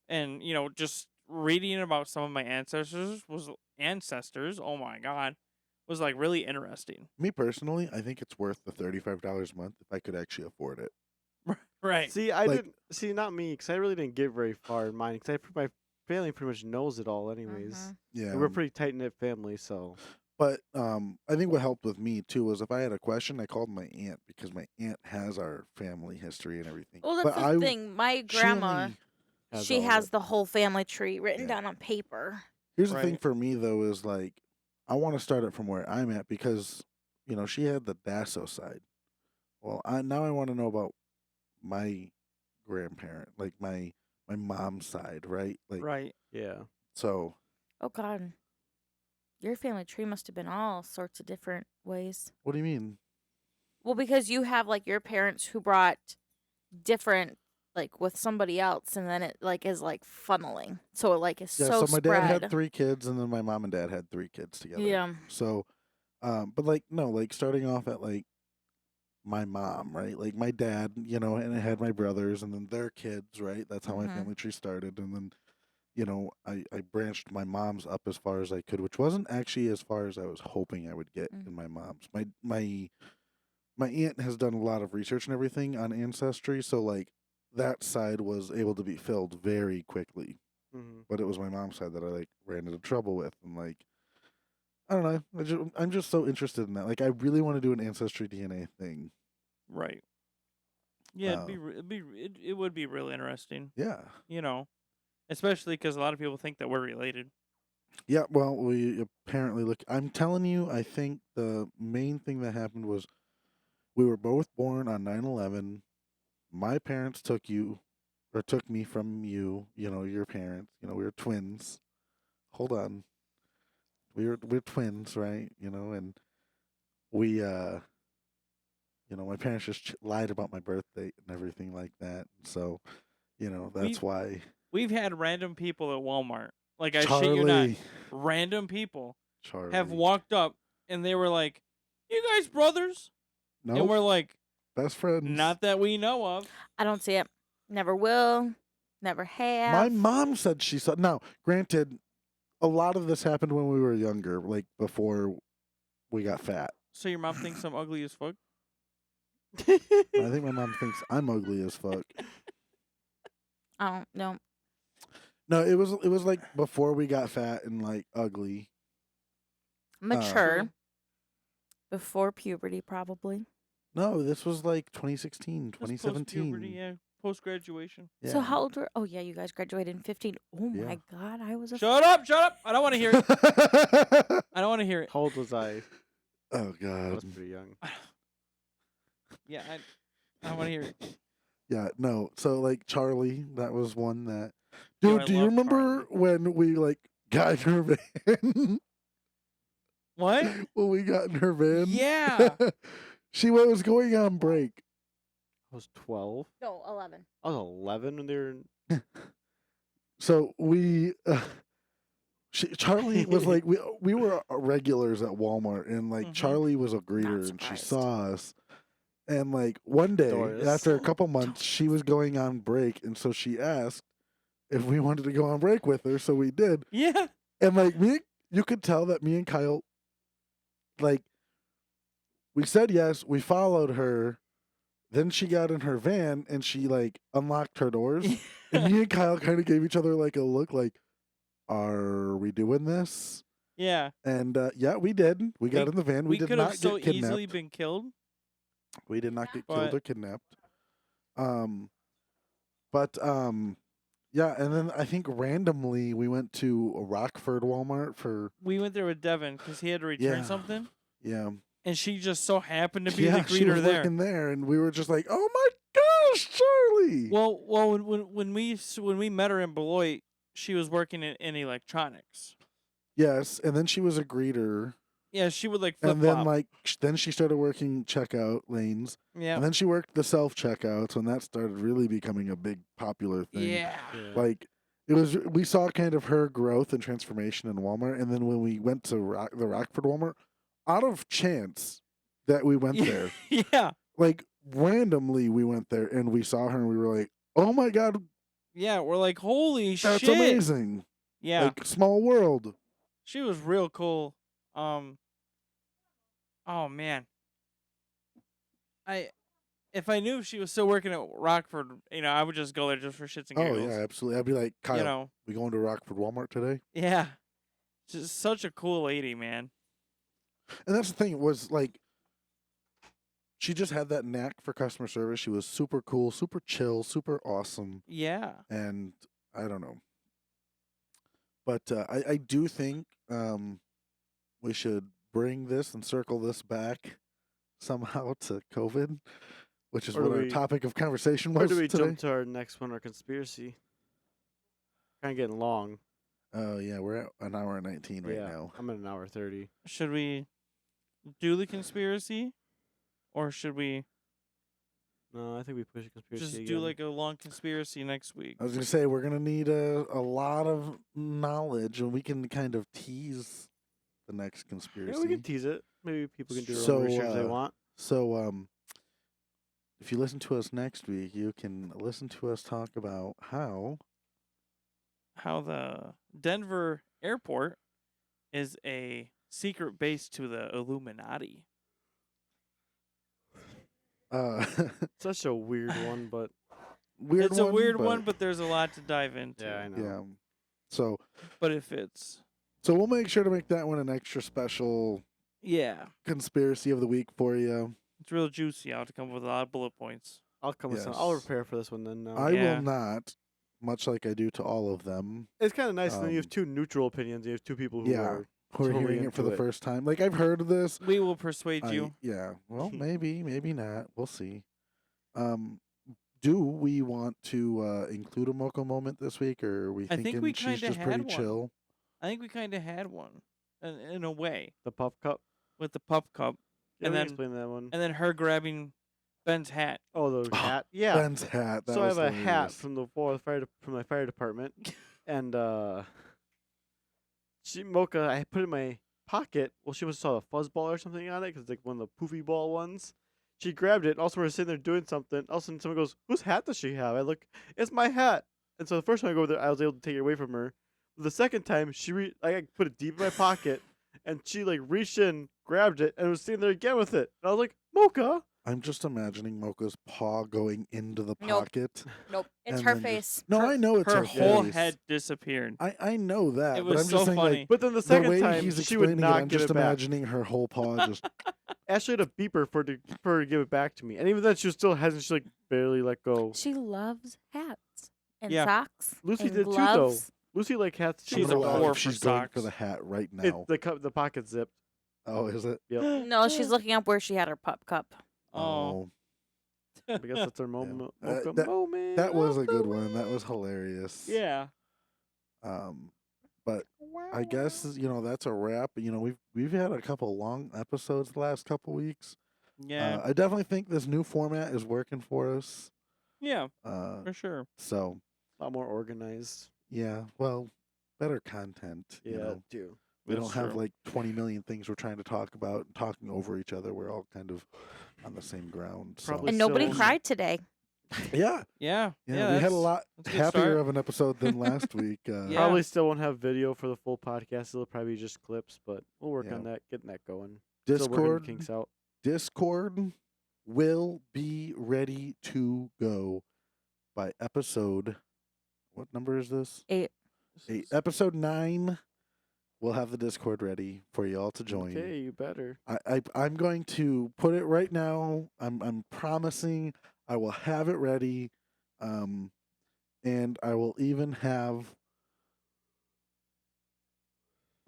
and just reading about some of my ancestors. Oh my god, was like really interesting. me personally, I think it's worth the $35 a month if I could actually afford it. Right. See, I Like- didn't see not me because I really didn't get very far in mine because my family pretty much knows it all anyways. Mhm. Yeah. And we're a pretty tight knit family, so But I think what helped with me too was if I had a question, I called my aunt because my aunt has our family history and everything. Well, but that's the thing. My she grandma, only- she all of has it. the whole family tree written Yeah. down on paper. Here's the thing Right. for me though is like I want to start it from where I'm at because she had the Dasso side. Well, now I want to know about my grandparent, like my mom's side, right? Like Right. Yeah. so. Oh God, your family tree must have been all sorts of different ways. What do you mean? Well, because you have like your parents who brought different, like with somebody else, and then it like is like funneling. So it like is Yeah, so so my dad had spread. 3 kids, and then my mom and dad had 3 kids together. Yeah. So, but like no, like starting off at like my mom, right? Like my dad, and I had my brothers, and then their kids, right? That's how my Mhm. family tree started, and then I branched my mom's up as far as I could, which wasn't actually as far as I was hoping I would get Mm. in my mom's. My aunt has done a lot of research and everything on ancestry, so like that side was able to be filled very quickly. Mm-hmm. But it was my mom's side that I like ran into trouble with, and like I don't know, I'm just so interested in that. Like I really want to do an ancestry DNA thing. Right. Yeah, Uh, it would be real interesting. yeah, Especially because a lot of people think that we're related. yeah. Well, we apparently look. I'm telling you, I think the main thing that happened was we were both born on 9/11. My parents took me from you. Your parents. We were twins. Hold on. We're twins, right? And we my parents just lied about my birth date and everything like that. So, that's We've why we've had random people at Walmart. Like I shit you not, random people have Charlie. walked up and they were like, "You guys brothers?" And Nope. we're like, Best friends. "Not that we know of." I don't see it. Never will. Never have. My mom said she saw. Now, granted, a lot of this happened when we were younger, like before we got fat. So your mom thinks I'm ugly as fuck? I think my mom thinks I'm ugly as fuck. I don't know. No, it was like before we got fat and like ugly. Mature. True. Before puberty, probably. No, this was like 2016, That's 2017. post-puberty, yeah. Post-graduation. Yeah. So how old were? Oh yeah, you guys graduated in 15. Oh Yeah. my God, I was a. Shut up! I don't want to hear it. I don't want to hear it. How old was I? Oh I God. was pretty young. Yeah, I don't want to hear it. Yeah, no. So like Charlie, that was one that. Yo, Dude, I do you love remember when we like got in her van? What? When we got in her van? Yeah. She was going on break. I was 12. No, 11. I was 11 when they were. So we, Charlie was like, we were regulars at Walmart, and like Mhm. Charlie was a greeter, and she surprised. saw us. And like one day, Doris. after a couple months, she was going on break, and so she asked if we wanted to go on break with her, so we did. Yeah. And like you could tell that me and Kyle, like, we said yes, we followed her. Then she got in her van and she like unlocked her doors. And me and Kyle kind of gave each other like a look like, are we doing this? Yeah. And yeah, we did. We got in the van. We did could have not so get kidnapped. easily been killed. We did not get But- killed or kidnapped. But yeah, and then I think randomly we went to a Rockford Walmart for We went there with Devin because he had to return Yeah. something, yeah. and she just so happened to be Yeah, the she greeter was there. working there, and we were just like, "Oh my gosh, Charlie!" Well, when we met her in Beloit, she was working in electronics. Yes, and then she was a greeter, Yeah, she would like flip and then flop. like then she started working checkout lanes, Yeah. and then she worked the self checkouts, and that started really becoming a big popular thing. Yeah. Like we saw kind of her growth and transformation in Walmart, and then when we went to the Rockford Walmart, out of chance that we went there, Yeah. like randomly we went there and we saw her and we were like, "Oh my god, Yeah. We're like, holy that's shit. amazing!" Yeah. Like small world. She was real cool. Oh man. If I knew she was still working at Rockford, I would just go there just for shits and Oh giggles. yeah, absolutely. I'd be like, Kyle, You know. we going to Rockford Walmart today? Yeah. Just such a cool lady, man. And that's the thing, it was like she just had that knack for customer service. She was super cool, super chill, super awesome. Yeah. And I don't know. But I do think we should bring this and circle this back somehow to COVID, which is Or what do our we- topic of conversation Or was do we today. jump to our next one, our conspiracy? Kind of getting long. Oh yeah, we're at an hour and 19 right yeah, now. I'm at an hour 30. Should we do the conspiracy? Or should we No, I think we push a conspiracy Just again. do like a long conspiracy next week. I was gonna say we're gonna need a lot of knowledge, and we can kind of tease the next conspiracy. Yeah, we can tease it. Maybe people can do their So, own research they want. So, if you listen to us next week, you can listen to us talk about how the Denver airport is a secret base to the Illuminati. Such a weird one, but weird. It's a weird but, one, but there's a lot to dive into. yeah, I know. yeah. So But it fits. we'll make sure to make that one an extra special Yeah. conspiracy of the week for you. It's real juicy. I'll have to come up with a lot of bullet points. I'll come with some. I'll Yes. prepare for this one then. I Yeah. will not, much like I do to all of them. It's kind of nice. And then you have Um, two neutral opinions. You have two people who yeah. are Who are totally hearing it for into the it. first time? Like I've heard of this. We will persuade you. Yeah. Well, maybe not. We'll see. Do we want to include a Moco moment this week, or are we I think thinking we she's kinda just had pretty one. chill? I think we kind of had one, in a way, The puff cup. with the pup cup, Yeah, And we can then- explain that one. and then her grabbing Ben's hat. Oh, the hat. Yeah. Ben's hat. That So I was have a hat hilarious. from the from my fire department, and Mocha, I put it in my pocket. Well, she must have saw a fuzzball or something on it because it's like one of the poofy ball ones. She grabbed it. And also, we're sitting there doing something. All of a sudden, someone goes, "Whose hat does she have?" I look, it's my hat. And so the first time I go over there, I was able to take it away from her. The second time, I put it deep in my pocket, and she like reached in, grabbed it, and was sitting there again with it. And I was like, "Mocha." I'm just imagining Mocha's paw going into the Nope. pocket. Nope, it's And her then face. No, I know it's Her her whole face. head disappeared. I know that, It but was I'm so just saying, funny. like, But then the the second way time, he's she would explaining it, not I'm give just it back. imagining her whole paw just. Ashley had a beeper for her to give it back to me, and even then, she was still hesitant. She like barely let go. She loves hats and Yeah. socks. Lucy and did too, though. gloves. Lucy like hats. She's I'm a gonna like laugh whore if for she's going for socks. the hat right It, now. the pocket zipped. Oh, is it? Yep. No, she's looking up where she had her pup cup. Oh. I guess that's her moment. Uh, Mocha that- moment. That was of a the good one. That week. was hilarious. Yeah. But I guess that's a wrap. We've had a couple long episodes the last couple weeks. Yeah. I definitely think this new format is working for us. Yeah. Uh, For sure. so A lot more organized. yeah, well, better content. Yeah, too. We That's don't have true. like 20 million things we're trying to talk about and talking over each other. We're all kind of on the same ground. So. Probably And nobody still- cried today. Yeah, Yeah. we that's- had a lot that's a good happier start. of an episode than last week. Yeah. Probably still won't have video for the full podcast. It'll probably be just clips, but we'll work Yeah. on that, getting that going. Still working the Discord, kinks out. Discord will be ready to go by episode. What number is this? 8. Episode 9. We'll have the Discord ready for you all to join. Okay, you better. I'm going to put it right now. I'm promising I will have it ready, and I will even have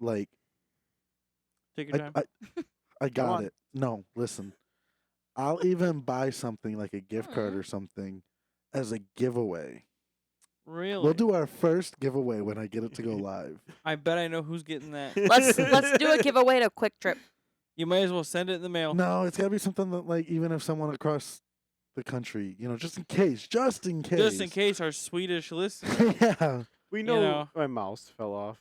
like Take your time. I got on. it. No, listen. I'll even buy something like a gift card Aw. or something as a giveaway. Really? We'll do our first giveaway when I get it to go live. I bet I know who's getting that. Let's do a giveaway to Quick Trip. You might as well send it in the mail. No, it's got to be something that, like, even if someone across the country, just in case. Just in case our Swedish listener. Yeah. We know, know. my mouse fell off.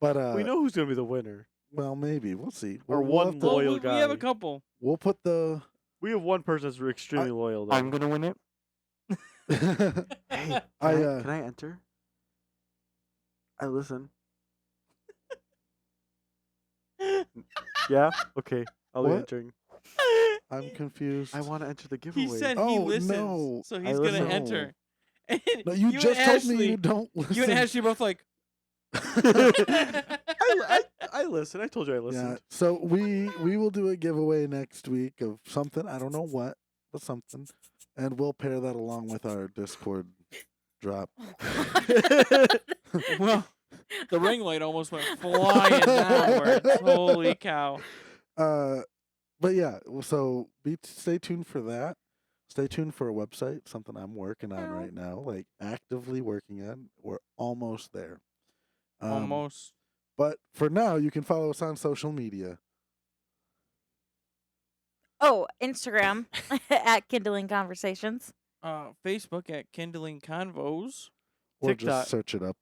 But We know who's gonna be the winner. well, maybe we'll see. Or We'll one have to- Well, loyal we have a guy. couple. We'll put the. We have one person that's extremely loyal. Though. gonna win it. Hey, I, can I enter? I listen. Yeah. Okay. I'll be What? entering. I'm confused. I want to enter the giveaway. He said he Oh, listens, no. so I he's gonna listen. enter. And No, you and just told Ashley, me you don't listen. You and Ashley both like. I listen. I told you I Yeah. listened. So we will do a giveaway next week of something. I don't know what, but something, and we'll pair that along with our Discord drop. Well, the ring light almost went flying downwards. Holy cow! But yeah. So stay tuned for that. Stay tuned for a website. Something I'm working on right now, like actively working on. We're almost there. Almost. But for now, you can follow us on social media. Oh, Instagram at Kindling Conversations. Facebook at Kindling Convos, Or TikTok. just search it up.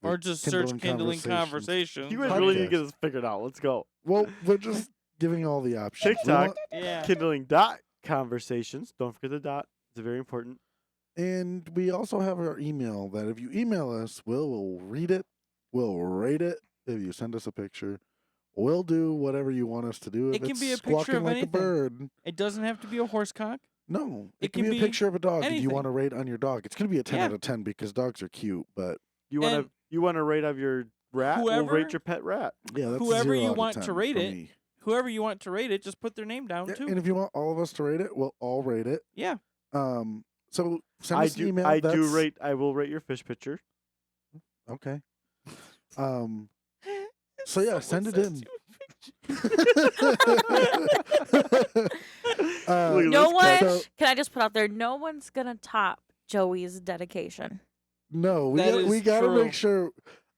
or the just search Kindling You Conversations. guys I really mean, need to get this figured out. Let's go. Well, we're just giving all the options. We TikTok. want- yeah. Kindling.conversations. Don't forget the dot. It's very important. and we also have our email that if you email us, we'll read it, we'll rate it. If you send us a picture, we'll do whatever you want us to do. If It can it's be a picture squawking of like anything. a bird, It doesn't have to be a horse cock. no, It it can can be a be picture of a dog. And you anything. want to rate on your dog. It's going to be a 10 Yeah. out of 10 because dogs are cute. But And- You want to rate of your rat? We'll Whoever- rate your pet rat. yeah, that's Whoever 0 you out of want to 10 rate for it, me. Whoever you want to rate it, just put their name down Yeah, too. and if you want all of us to rate it, we'll all rate it. Yeah. So send I us an email. I do That's- rate. I will rate your fish picture. Okay. So yeah, send it in. Look at No this one. cat. So- Can I just put out there? No one's gonna top Joey's dedication. No, That we is gotta true. make sure.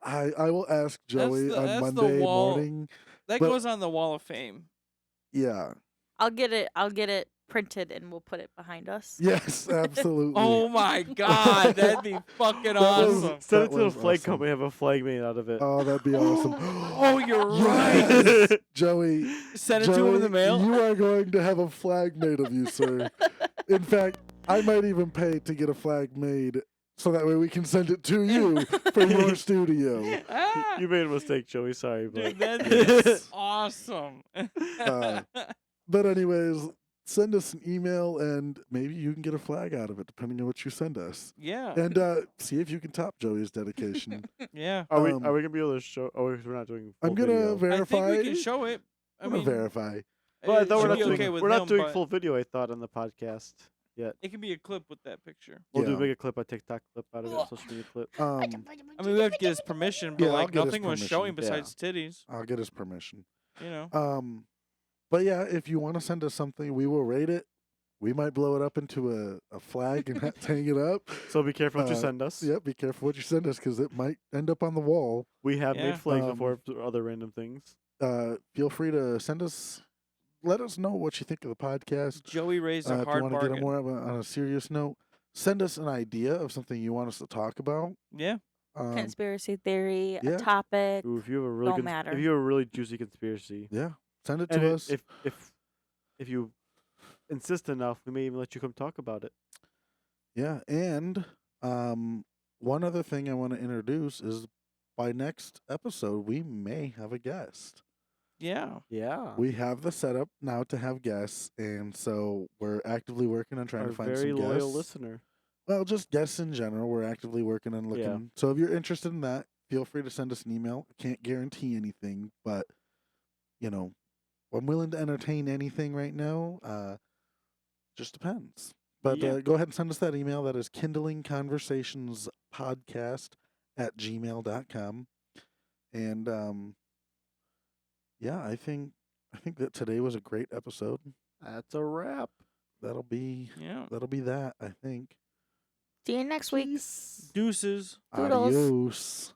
I will ask Joey the- on that's the Monday wall. morning. That But- goes on the wall of fame. Yeah. I'll get it printed and we'll put it behind us. Yes, absolutely. Oh my god, that'd be fucking That was- awesome. Send That it to the was flag awesome. company. Have a flag made out of it. Oh, that'd be awesome. Oh, you're right. Yes! Joey. Send it to him in the Joey, mail. You are going to have a flag made of you, sir. In fact, I might even pay to get a flag made so that way we can send it to you from your studio. Ah, You made a mistake, Joey. Sorry, but dude, that is awesome. But anyways, send us an email and maybe you can get a flag out of it depending on what you send us. yeah, And see if you can top Joey's dedication. yeah. are we Um, gonna be able to show? Oh, we're not doing. I'm full gonna video. verify. I think we can show it. I I'm gonna mean, verify. Well, I it thought should we're be not okay doing. with We're not him, doing but full video. I thought on the podcast yet. It can be a clip with that picture. We'll Yeah. make a clip, a TikTok clip out of it, social media clip. I mean, we have to get his permission, but Yeah, I'll like get his nothing was showing permission. Yeah. besides titties. I'll get his permission. You know. But yeah, if you want to send us something, we will rate it. We might blow it up into a flag and hang it up. So be careful what you Uh, send us. Yeah, be careful what you send us because it might end up on the wall. We have Yeah. made flags Um, before for other random things. Feel free to send us. Let us know what you think of the podcast. Joey raised a If you hard want to get bargain. more on a serious note, send us an idea of something you want us to talk about. Yeah. Conspiracy theory, yeah. a topic. Ooh, if you have a really don't good, matter. if you have a really juicy conspiracy, Yeah, send it and to us. if you insist enough, we may even let you come talk about it. Yeah, and one other thing I want to introduce is by next episode we may have a guest. Yeah. Yeah, We have the setup now to have guests, and so we're actively working on trying our to find very some loyal guests. listener. Well, just guests in general. We're actively working on looking. Yeah. So if you're interested in that, feel free to send us an email. I can't guarantee anything, but I'm willing to entertain anything right now. Just depends. But Yeah. go ahead and send us that email. That is kindlingconversationspodcast@gmail.com. And yeah, I think that today was a great episode. That's a wrap. That'll be Yeah. that, I think. See you next week. Deuces. Toodles. Adios.